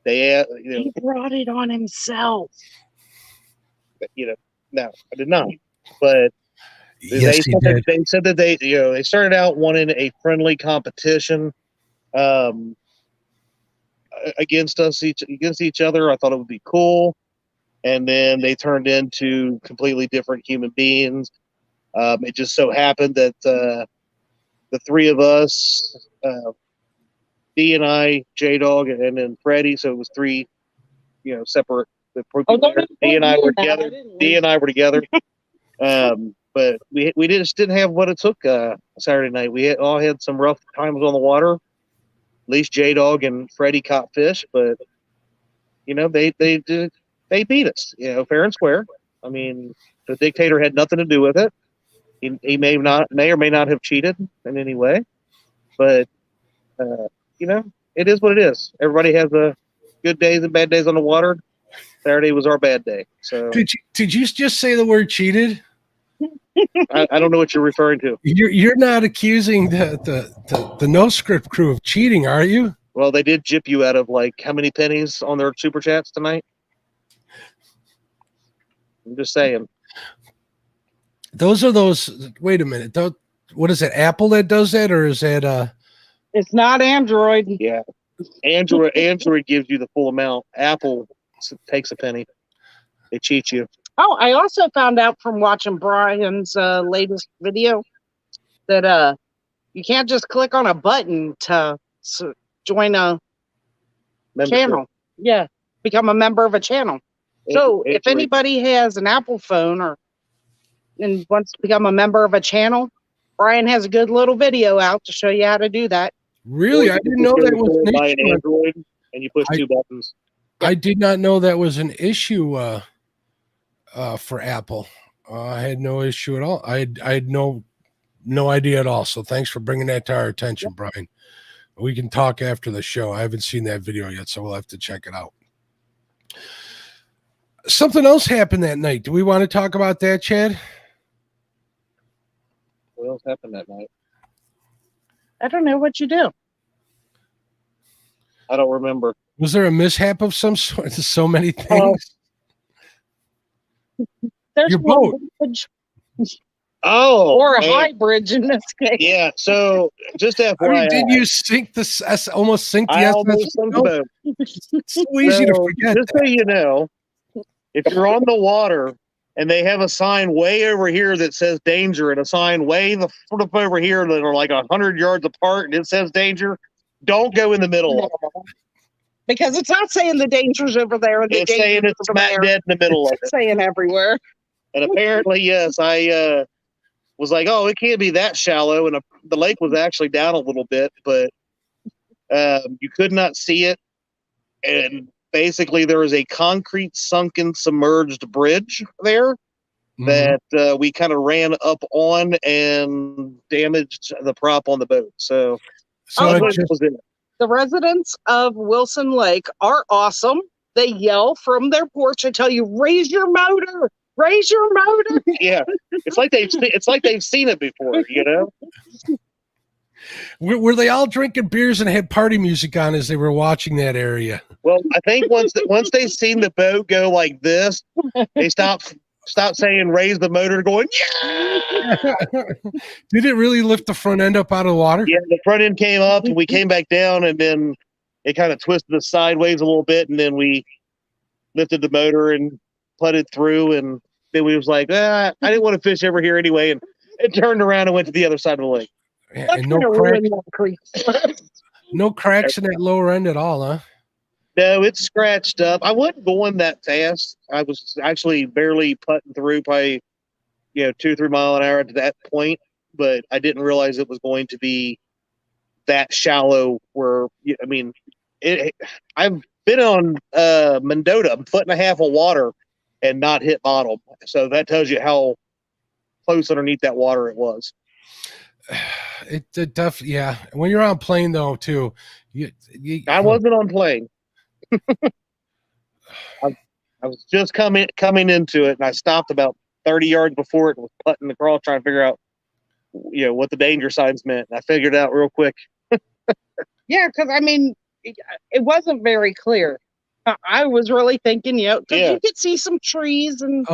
He brought it on himself. No, I did not. But Yes, he did. they said that they started out wanting a friendly competition against each other. I thought it would be cool, and then they turned into completely different human beings. It just so happened that the three of us, Dee and I, J Dog, and then Freddie. So it was three, separate. Dee and I were together. Dee and I were together. But we just didn't have what it took Saturday night. We all had some rough times on the water. At least J Dog and Freddie caught fish, but they beat us. Fair and square. I mean, the dictator had nothing to do with it. He may or may not have cheated in any way, but it is what it is. Everybody has good days and bad days on the water. Saturday was our bad day. So did you just say the word cheated? I don't know what you're referring to. You're not accusing the No Script crew of cheating, are you? Well, they did gyp you out of like how many pennies on their super chats tonight? I'm just saying. Those. Wait a minute. What is it? Apple that does that, or is that? It's not Android. Yeah, Android gives you the full amount. Apple takes a penny. They cheat you. Oh, I also found out from watching Brian's latest video that you can't just click on a button to join a channel. Yeah, become a member of a channel. So if anybody has an Apple phone and wants to become a member of a channel, Brian has a good little video out to show you how to do that. Really? I didn't know that was an issue. Android, and you push two buttons. I did not know that was an issue for Apple. I had no issue at all. I had no idea at all. So thanks for bringing that to our attention, Brian. We can talk after the show. I haven't seen that video yet, so we'll have to check it out. Something else happened that night. Do we want to talk about that, Chad? What else happened that night? I don't know what you do. I don't remember. Was there a mishap of some sort? So many things. There's Your no boat. bridge Oh, or a man. high bridge in this case. Yeah. So just I FYI, mean, didn't you sink almost sink the I SS? almost sunk the boat. It's so easy to So forget just so you know, if you're on the water and they have a sign way over here that says danger and a sign way the front up over here that are like 100 yards apart and it says danger, don't go in the middle of it. Because it's not saying the danger's over there and the It's saying danger's it's over smack there. dead in the middle of It's it. saying everywhere. And apparently, yes, I was like, oh, it can't be that shallow. And the lake was actually down a little bit, but you could not see it. And basically, there was a concrete sunken submerged bridge there that we kind of ran up on and damaged the prop on the boat. So So that's what was in it. The residents of Wilson Lake are awesome. They yell from their porch and tell you, raise your motor, raise your motor. Yeah, it's like they've seen it before, you know. were they all drinking beers and had party music on as they were watching that area? Well, I think once they seen the boat go like this, they stopped saying raise the motor, going yeah. Did it really lift the front end up out of the water? Yeah, the front end came up and we came back down, and then it kind of twisted us sideways a little bit, and then we lifted the motor and putted through, and then we was like, I didn't want to fish over here anyway, and it turned around and went to the other side of the lake. And no cracks in that lower end at all, huh? No, it's scratched up. I wasn't going that fast. I was actually barely putting through, probably 2 or 3 mile an hour at that point, but I didn't realize it was going to be that shallow. I've been on Mendota, a foot and a half of water, and not hit bottom. So that tells you how close underneath that water it was. It definitely, yeah. When you're on plane though, too, I wasn't on plane. I was just coming into it, and I stopped about 30 yards before it and was putting across, trying to figure out, what the danger signs meant. And I figured it out real quick. Yeah, because it wasn't very clear. I was really thinking, because you could see some trees and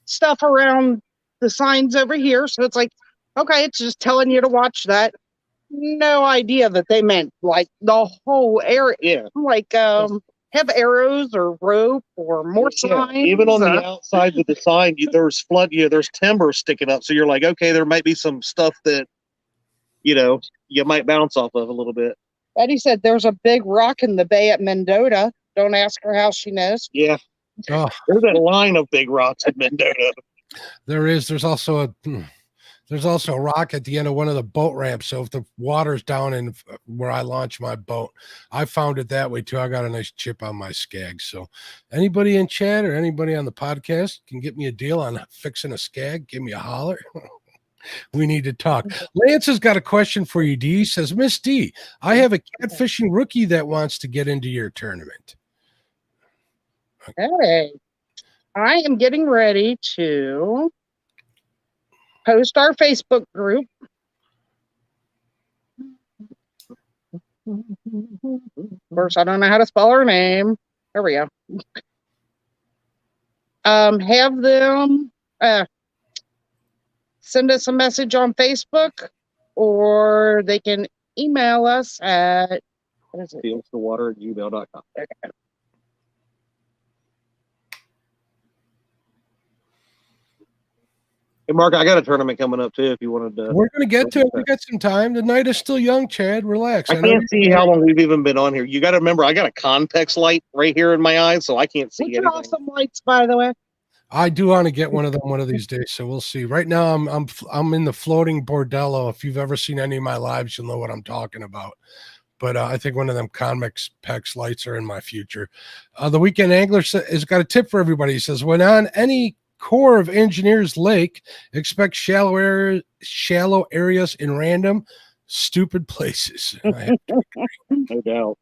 stuff around the signs over here. So it's like, okay, it's just telling you to watch that. No idea that they meant like the whole area. Yeah. Like have arrows or rope or more signs. Even on the outside of the sign, there's there's timber sticking up. So you're like, okay, there might be some stuff that, you might bounce off of a little bit. Eddie said there's a big rock in the bay at Mendota. Don't ask her how she knows. Yeah. Oh. There's a line of big rocks at Mendota. There is. There's also a rock at the end of one of the boat ramps. So if the water's down in where I launch my boat, I found it that way too. I got a nice chip on my skag. So anybody in chat or anybody on the podcast can get me a deal on fixing a skag, give me a holler. We need to talk. Lance has got a question for you, Dee. He says, Miss D, I have a catfishing rookie that wants to get into your tournament. Hey, I am getting ready to post our Facebook group. Of course, I don't know how to spell her name. There we go. Have them send us a message on Facebook, or they can email us at fieldsforwater@gmail.com. Okay. Hey, Mark, I got a tournament coming up too. If you wanted to, we're going to get to it. We got some time. The night is still young, Chad. Relax. I can't see how long we've even been on here. You got to remember, I got a convex light right here in my eyes, so I can't see anything. Awesome lights, by the way. I do want to get one of them one of these days, so we'll see. Right now, I'm in the floating bordello. If you've ever seen any of my lives, you'll know what I'm talking about. But I think one of them convex PEX lights are in my future. The Weekend Angler has got a tip for everybody. He says, when on any Corps of Engineers lake, expect shallow areas in random, stupid places. No doubt.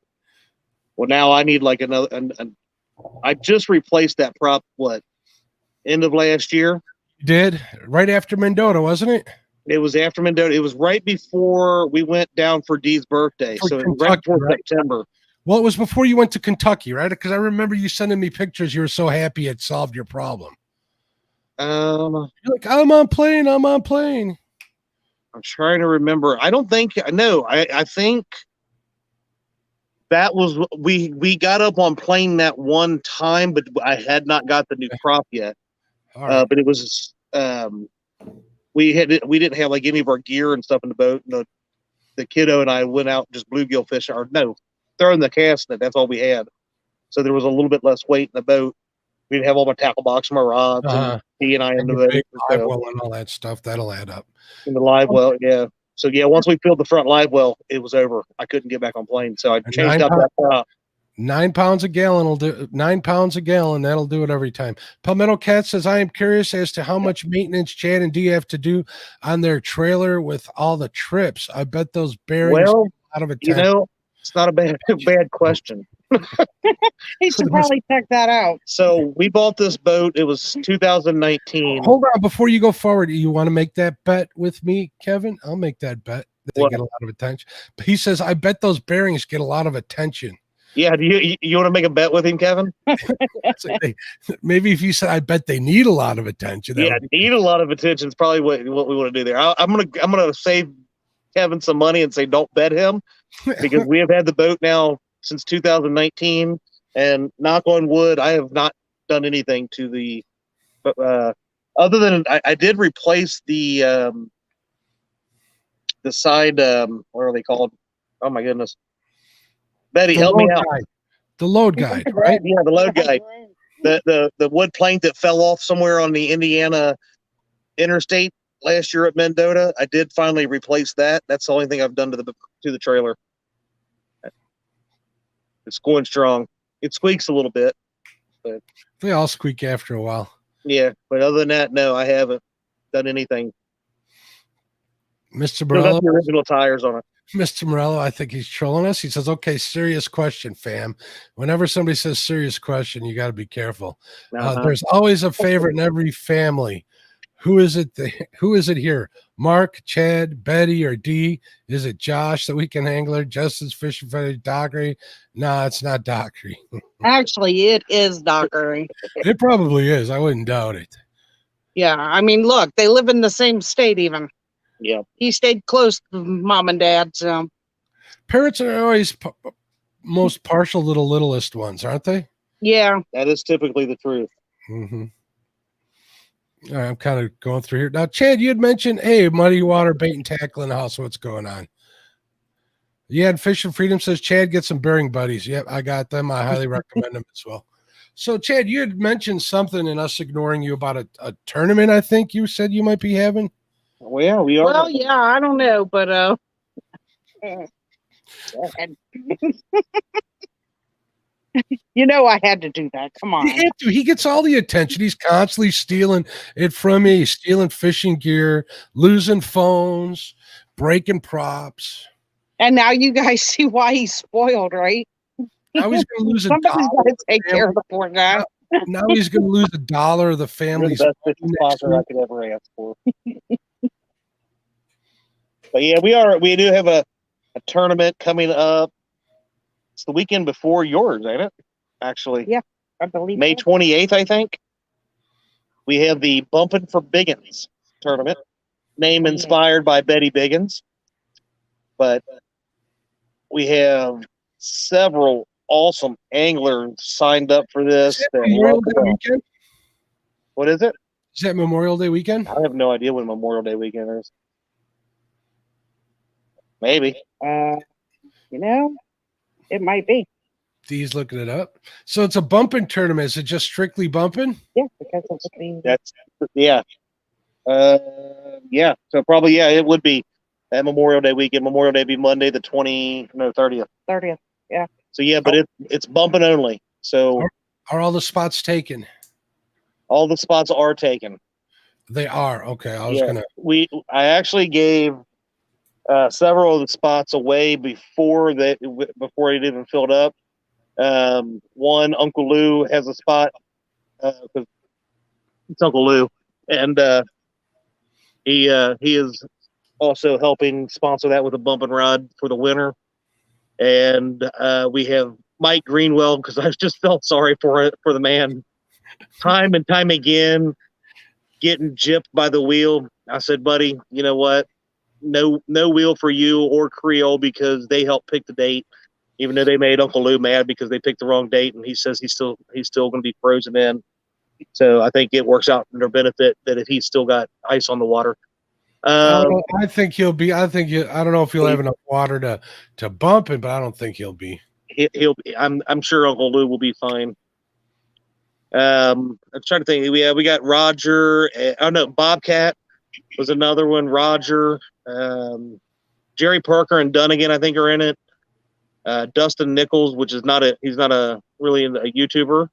Well, now I need like another. I just replaced that prop. End of last year? You did? Right after Mendota, wasn't it? It was after Mendota. It was right before we went down for Dee's birthday. So it was right before September. Well, it was before you went to Kentucky, right? Because I remember you sending me pictures. You were so happy it solved your problem. I'm You're like, I'm on plane. I'm on plane. trying to remember. I don't think no. I think that was we got up on plane that one time, but I had not got the new prop yet. All right. But it was we didn't have like any of our gear and stuff in the boat. The kiddo and I went out just bluegill fishing, or no, throwing the cast net. That's all we had. So there was a little bit less weight in the boat. We didn't have all my tackle box, my rods, and he and I in the boat. Big live well and all that stuff. That'll add up. In the live well, yeah. So yeah, once we filled the front live well, it was over. I couldn't get back on plane, so I changed out that prop. 9 pounds a gallon will do 9 pounds a gallon. That'll do it every time. Palmetto Cat says, I am curious as to how much maintenance Chad and Dee have to do on their trailer with all the trips. I bet those bearings out of a it's not a bad question. He should probably check that out. So we bought this boat. It was 2019. Hold on, before you go forward, you want to make that bet with me, Kevin? I'll make that bet. They get a lot of attention. But he says, I bet those bearings get a lot of attention. Yeah, do you want to make a bet with him, Kevin? Maybe if you said, I bet they need a lot of attention. Yeah, need a lot of attention is probably what we want to do there. I'm gonna save Kevin some money and say don't bet him, because we have had the boat now since 2019, and knock on wood, I have not done anything to the other than I did replace the side what are they called? Oh my goodness. Betty, help me out. The load guide, right? Yeah, the load guide. The wood plank that fell off somewhere on the Indiana interstate last year at Mendota. I did finally replace that. That's the only thing I've done to the trailer. It's going strong. It squeaks a little bit, but they all squeak after a while. Yeah, but other than that, no, I haven't done anything. Mr. Morello, the original tires on it. Mr. Morello, I think he's trolling us. He says, okay, serious question, fam. Whenever somebody says serious question, you got to be careful. There's always a favorite in every family. Who is it? Who is it here? Mark, Chad, Betty, or Dee? Is it Josh, the weekend angler? Justin's fishing for Dockery? No, it's not Dockery. Actually, it is Dockery. It probably is. I wouldn't doubt it. Yeah, I mean, look, they live in the same state even. Yeah. He stayed close to mom and dad, so. Parrots are always most partial to the littlest ones, aren't they? Yeah. That is typically the truth. Mm-hmm. All right, I'm kind of going through here. Now, Chad, you had mentioned, hey, muddy water, bait and tackle in the house. What's going on? You had Fishing Freedom says, Chad, get some bearing buddies. Yep, I got them. I highly recommend them as well. So, Chad, you had mentioned something and us ignoring you about a tournament, I think you said you might be having. Well, yeah, we are. Well, yeah, I don't know, but you know, I had to do that. Come on. He gets all the attention. He's constantly stealing it from me. He's stealing fishing gear, losing phones, breaking props. And now you guys see why he's spoiled, right? Now he's going to lose Somebody's got to take care of the poor guy. Now he's going to lose $1 of the family's. The best sponsor I could ever ask for. But yeah, we do have a tournament coming up. It's the weekend before yours, ain't it? Actually. Yeah, I believe May 28th, I think. We have the Bumpin' for Biggins tournament. Name inspired by Betty Biggins. But we have several awesome anglers signed up for this. What is it? Is that Memorial Day weekend? I have no idea when Memorial Day weekend is. Maybe. You know, it might be. Dee's looking it up. So it's a bumping tournament. Is it just strictly bumping? Yeah, because it's being. That's yeah. Yeah. So probably it would be that Memorial Day weekend. Memorial Day be Monday the 30th. 30th. Yeah. So yeah, but it's bumping only. So are all the spots taken? All the spots are taken. They are. Okay. I actually gave several of the spots away before it even filled up. One, Uncle Lou has a spot because it's Uncle Lou, and he is also helping sponsor that with a bump and rod for the winter. And we have Mike Greenwell, because I just felt sorry for the man time and time again. getting gypped by the wheel. I said, buddy, you know what? No wheel for you or Creole because they helped pick the date. Even though they made Uncle Lou mad because they picked the wrong date, and he says he's still going to be frozen in. So I think it works out in their benefit that if he's still got ice on the water. I think he'll be. I don't know if he'll have enough water to bump it, but I don't think he'll be. He'll be. I'm sure Uncle Lou will be fine. I'm trying to think. We got Roger. Bobcat was another one. Roger, Jerry Parker, and Dunnigan, I think, are in it. Dustin Nichols, which is he's not really a YouTuber,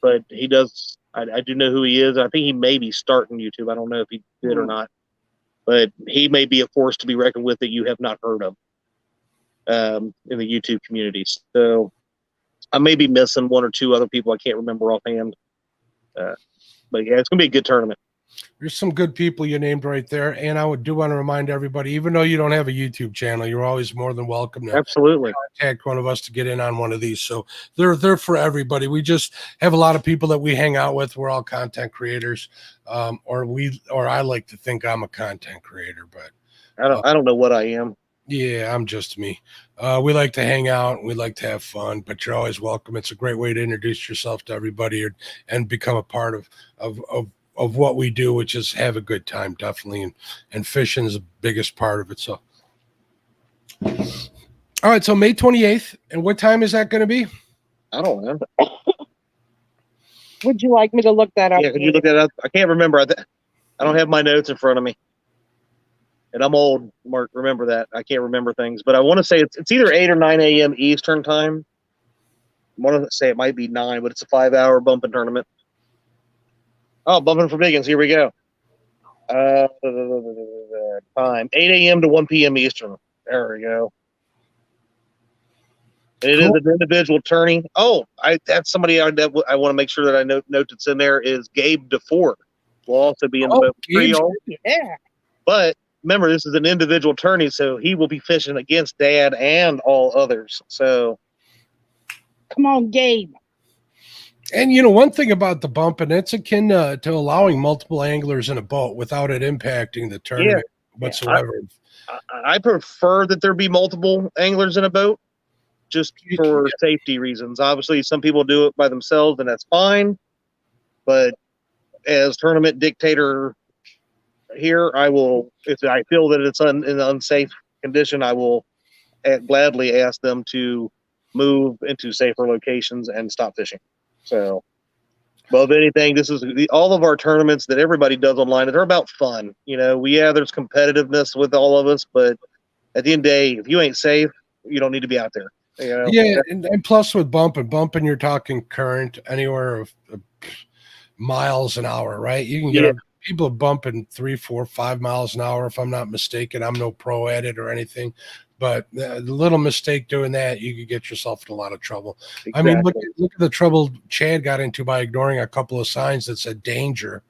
but he does. I do know who he is. I think he may be starting YouTube. I don't know if he did or not, but he may be a force to be reckoned with that you have not heard of in the YouTube community. So I may be missing one or two other people I can't remember offhand. But yeah, it's gonna be a good tournament. There's some good people you named right there, and I do want to remind everybody, even though you don't have a YouTube channel, you're always more than welcome to absolutely contact one of us to get in on one of these. So they're for everybody. We just have a lot of people that we hang out with. We're all content creators, or I like to think I'm a content creator, but I don't know what I am. Yeah, I'm just me. We like to hang out. We like to have fun, but you're always welcome. It's a great way to introduce yourself to everybody and become a part of what we do, which is have a good time, definitely. And fishing is the biggest part of it. So, all right. So May 28th. And what time is that going to be? I don't know. Would you like me to look that up? Yeah, could you look that up? I can't remember. I don't have my notes in front of me. And I'm old, Mark. Remember that. I can't remember things. But I want to say it's either 8 or 9 a.m. Eastern time. I want to say it might be 9, but it's a 5-hour bumping tournament. Oh, bumping for Biggins. Here we go. Time 8 a.m. to 1 p.m. Eastern. There we go. And it is an individual tourney. Oh, that's somebody I want to make sure that I note that's in there is Gabe DeFord. Will also be in the boat. Yeah. But remember, this is an individual tourney, so he will be fishing against Dad and all others. So, come on, Gabe. And one thing about the bumping, it's akin to allowing multiple anglers in a boat without it impacting the tournament whatsoever. I prefer that there be multiple anglers in a boat, just for safety reasons. Obviously, some people do it by themselves, and that's fine. But as tournament dictator here, I will, if I feel that it's in an unsafe condition, I will gladly ask them to move into safer locations and stop fishing. So, above anything, this is all of our tournaments that everybody does online. They're about fun. There's competitiveness with all of us, but at the end of the day, if you ain't safe, you don't need to be out there. Yeah, and plus with bumping, you're talking current anywhere of miles an hour, right? You can get people bumping 3, 4, 5 miles an hour, if I'm not mistaken. I'm no pro at it or anything. But the little mistake doing that, you could get yourself in a lot of trouble. Exactly. I mean, look at the trouble Chad got into by ignoring a couple of signs that said danger.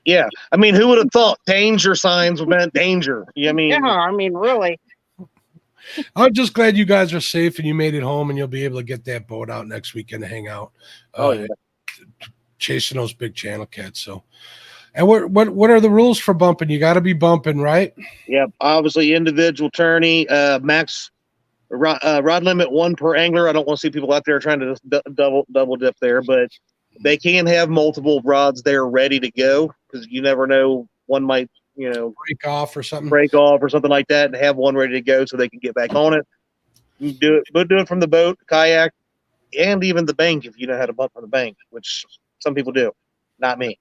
Yeah. I mean, who would have thought danger signs meant danger? I mean, really. I'm just glad you guys are safe and you made it home and you'll be able to get that boat out next weekend to hang out. Chasing those big channel cats. So, and what are the rules for bumping? You got to be bumping, right? Yep. Obviously, individual tourney, max rod limit 1 per angler. I don't want to see people out there trying to just double dip there, but they can have multiple rods there ready to go because you never know, one might break off or something like that, and have one ready to go so they can get back on it. You do it from the boat, kayak, and even the bank if you know how to bump from the bank, which some people do. Not me.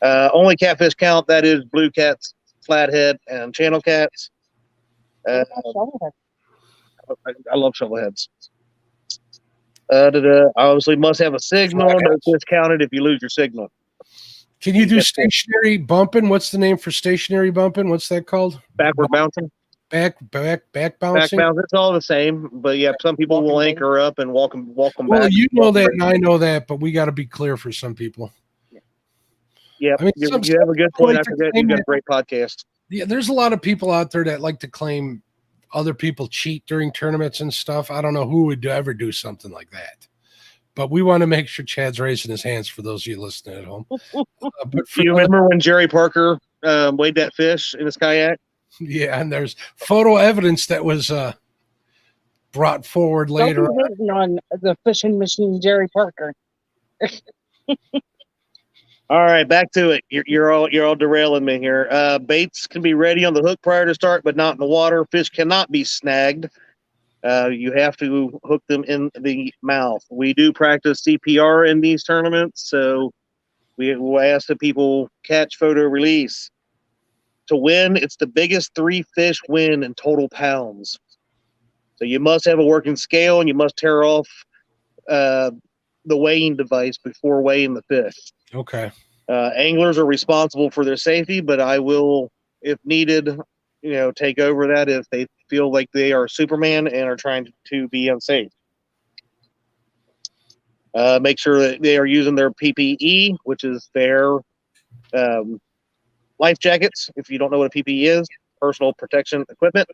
Only catfish count, that is blue cats, flathead, and channel cats. I love shovelheads. Obviously must have a signal. No fish counted if you lose your signal. Can you do stationary bumping? What's the name for stationary bumping? What's that called? Backward bouncing. Back bouncing. Back bounce. It's all the same, but yeah, some people will anchor up and walk them back. Well, you know that, and I know that, but we got to be clear for some people. Yeah, I mean, you have a good point. I forget you got a great podcast. Yeah, there's a lot of people out there that like to claim other people cheat during tournaments and stuff. I don't know who would ever do something like that. But we want to make sure Chad's raising his hands for those of you listening at home. But Do you remember when Jerry Parker weighed that fish in his kayak? Yeah, and there's photo evidence that was brought forward later Don't be hating on the fishing machine, Jerry Parker. All right, back to it. You're all derailing me here. Baits can be ready on the hook prior to start, but not in the water. Fish cannot be snagged. You have to hook them in the mouth. We do practice CPR in these tournaments, so we will ask the people catch, photo, release. To win, it's the biggest 3 fish win in total pounds. So you must have a working scale, and you must tear off the weighing device before weighing the fish. Okay. Anglers are responsible for their safety, but I will, if needed, take over that if they feel like they are Superman and are trying to be unsafe. Make sure that they are using their PPE, which is their life jackets. If you don't know what a PPE is, personal protection equipment.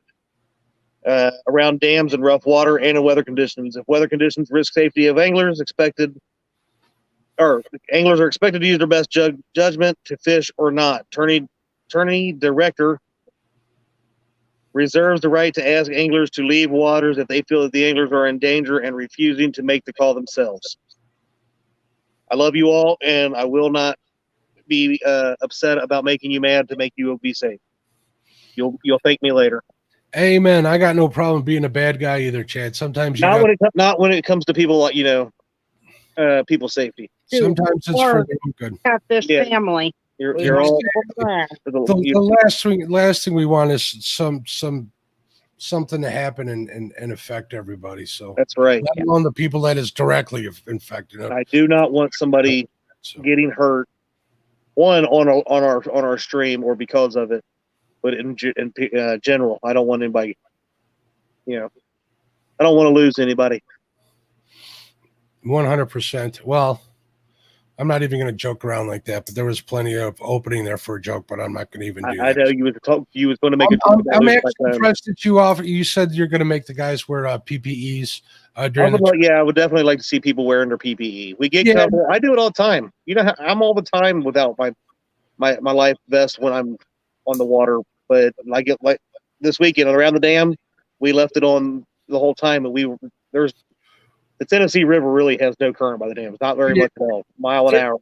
Around dams and rough water and in weather conditions. If weather conditions risk safety of anglers, anglers are expected to use their best judgment to fish or not. Tourney director reserves the right to ask anglers to leave waters if they feel that the anglers are in danger and refusing to make the call themselves. I love you all, and I will not be upset about making you mad to make you be safe. You'll thank me later. Amen. I got no problem being a bad guy either, Chad. Sometimes not when it comes to people like people's safety. Sometimes it's for their own good. Catfish family. You're all the last thing we want is something to happen and affect everybody. So that's right. Let alone the people that is directly infected. I do not want somebody getting hurt. One on our stream or because of it, but in general, I don't want anybody. I don't want to lose anybody. 100%. Well, I'm not even going to joke around like that, but there was plenty of opening there for a joke, but I'm not going to even do that. I know you was going to make a joke. I'm actually impressed that you said you're going to make the guys wear PPEs during I would definitely like to see people wearing their PPE. We get covered. I do it all the time. I'm all the time without my life vest when I'm on the water, but I get like this weekend around the dam, we left it on the whole time, and the Tennessee River really has no current by the dam. It's not very much at all, mile an hour.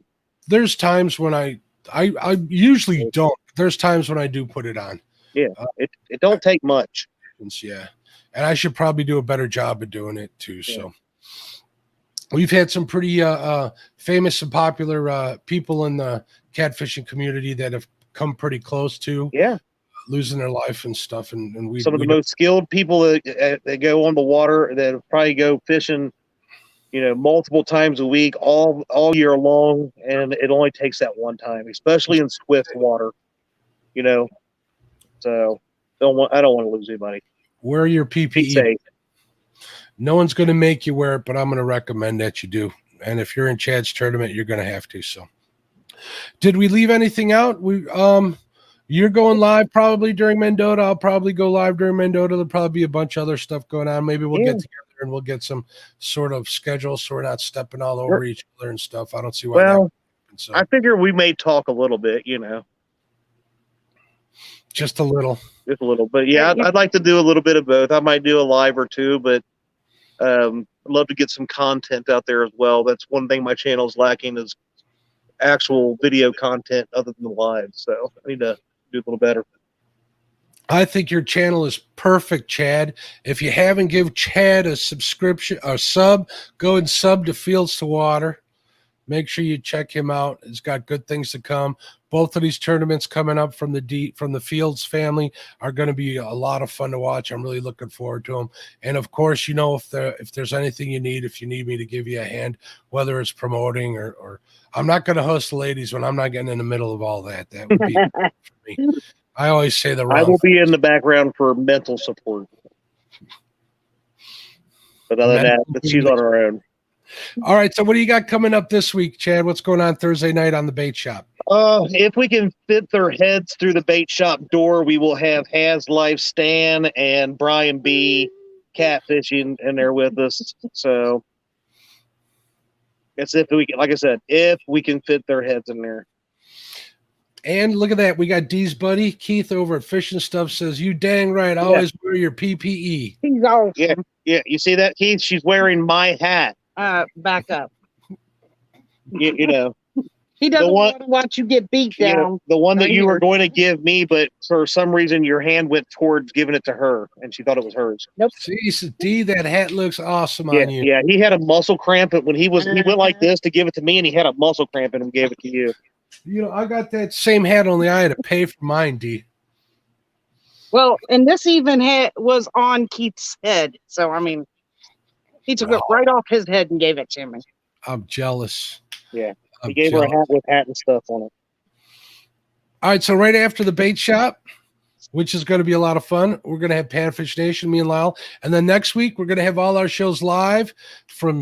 There's times when I usually don't. There's times when I do put it on. Yeah, it don't take much. Yeah, and I should probably do a better job of doing it too. Yeah. So we've had some pretty famous and popular people in the catfishing community that have come pretty close to losing their life and stuff. And some of the most skilled people that go on the water that probably go fishing multiple times a week, all year long, and it only takes that one time, especially in swift water. So I don't want to lose anybody. Wear your PPE. No one's going to make you wear it, but I'm going to recommend that you do. And if you're in Chad's tournament, you're going to have to. So, did we leave anything out? You're going live probably during Mendota. I'll probably go live during Mendota. There'll probably be a bunch of other stuff going on. Maybe we'll get together and we'll get some sort of schedule so we're not stepping all over each other and stuff. I don't see why. Well, so I figure we may talk a little bit, just a little. But yeah, I'd like to do a little bit of both. I might do a live or two, but I'd love to get some content out there as well. That's one thing my channel is lacking is actual video content other than the live. So I need to do a little better. I think your channel is perfect, Chad. If you haven't give Chad a subscription or sub, go and sub to Fields to Water. Make sure you check him out. He's got good things to come. Both of these tournaments coming up from the Fields family are going to be a lot of fun to watch. I'm really looking forward to them. And of course, if there's anything you need, if you need me to give you a hand, whether it's promoting or I'm not going to host the ladies when I'm not getting in the middle of all that. That would be for me. I always say I will be in the background for mental support. But other than that, she's on her own. All right. So what do you got coming up this week, Chad? What's going on Thursday night on the bait shop? If we can fit their heads through the bait shop door, we will have Has Life Stan and Brian B. catfishing in there with us. So It's if we can, like I said, if we can fit their heads in there. And look at that. We got Dee's buddy, Keith, over at Fish and Stuff says, you dang right. Always wear your PPE. He's awesome. Yeah. You see that, Keith? She's wearing my hat. Back up. You know. He doesn't want to watch you get beat down. You know, the one that you were going to give me, but for some reason your hand went towards giving it to her, and she thought it was hers. Nope. See, D, that hat looks awesome on you. Yeah, he had a muscle cramp when he went like this to give it to me, and he had a muscle cramp and gave it to you. You know, I got that same hat, only I had to pay for mine, D. Well, and this even was on Keith's head. So, I mean, he took it right off his head and gave it to me. I'm jealous. Yeah. He gave her a hat with hat and stuff on it. All right, so right after the bait shop, which is going to be a lot of fun, we're going to have Panfish Nation, me and Lyle. And then next week, we're going to have all our shows live from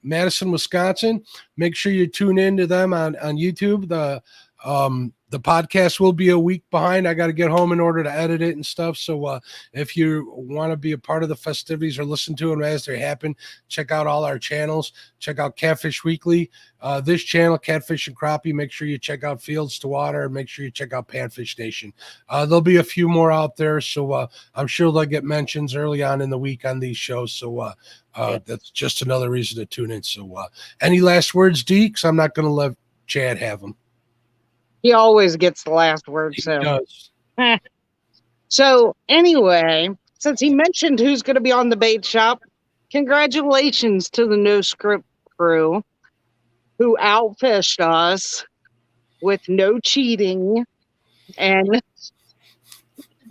Madison, Wisconsin. Make sure you tune in to them on YouTube. The podcast will be a week behind. I got to get home in order to edit it and stuff. So if you want to be a part of the festivities or listen to them as they happen, check out all our channels. Check out Catfish Weekly. This channel, Catfish and Crappie. Make sure you check out Fields to Water. And make sure you check out Panfish Nation. There'll be a few more out there. So I'm sure they'll get mentions early on in the week on these shows. So that's just another reason to tune in. So any last words, Dee? Because I'm not going to let Chad have them. He always gets the last word. So. He does. So anyway, since he mentioned who's going to be on the bait shop, congratulations to the No Script crew who outfished us with no cheating. And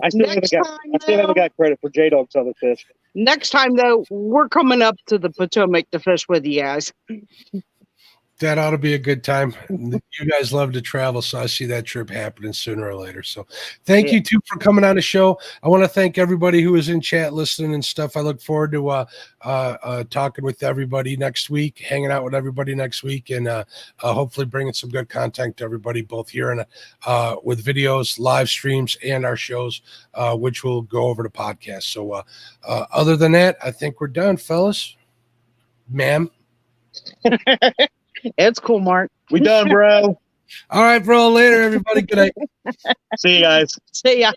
I still haven't got credit for J-Dog's other fish. Next time, though, we're coming up to the Potomac to fish with you guys. That ought to be a good time. You guys love to travel, so I see that trip happening sooner or later. So thank you, too, for coming on the show. I want to thank everybody who is in chat listening and stuff. I look forward to talking with everybody next week, hanging out with everybody next week, and hopefully bringing some good content to everybody, both here and with videos, live streams, and our shows, which will go over to podcast. So other than that, I think we're done, fellas. Ma'am. It's cool, Mark. We done, bro. All right, bro. Later, everybody. Good night. See you guys. See ya.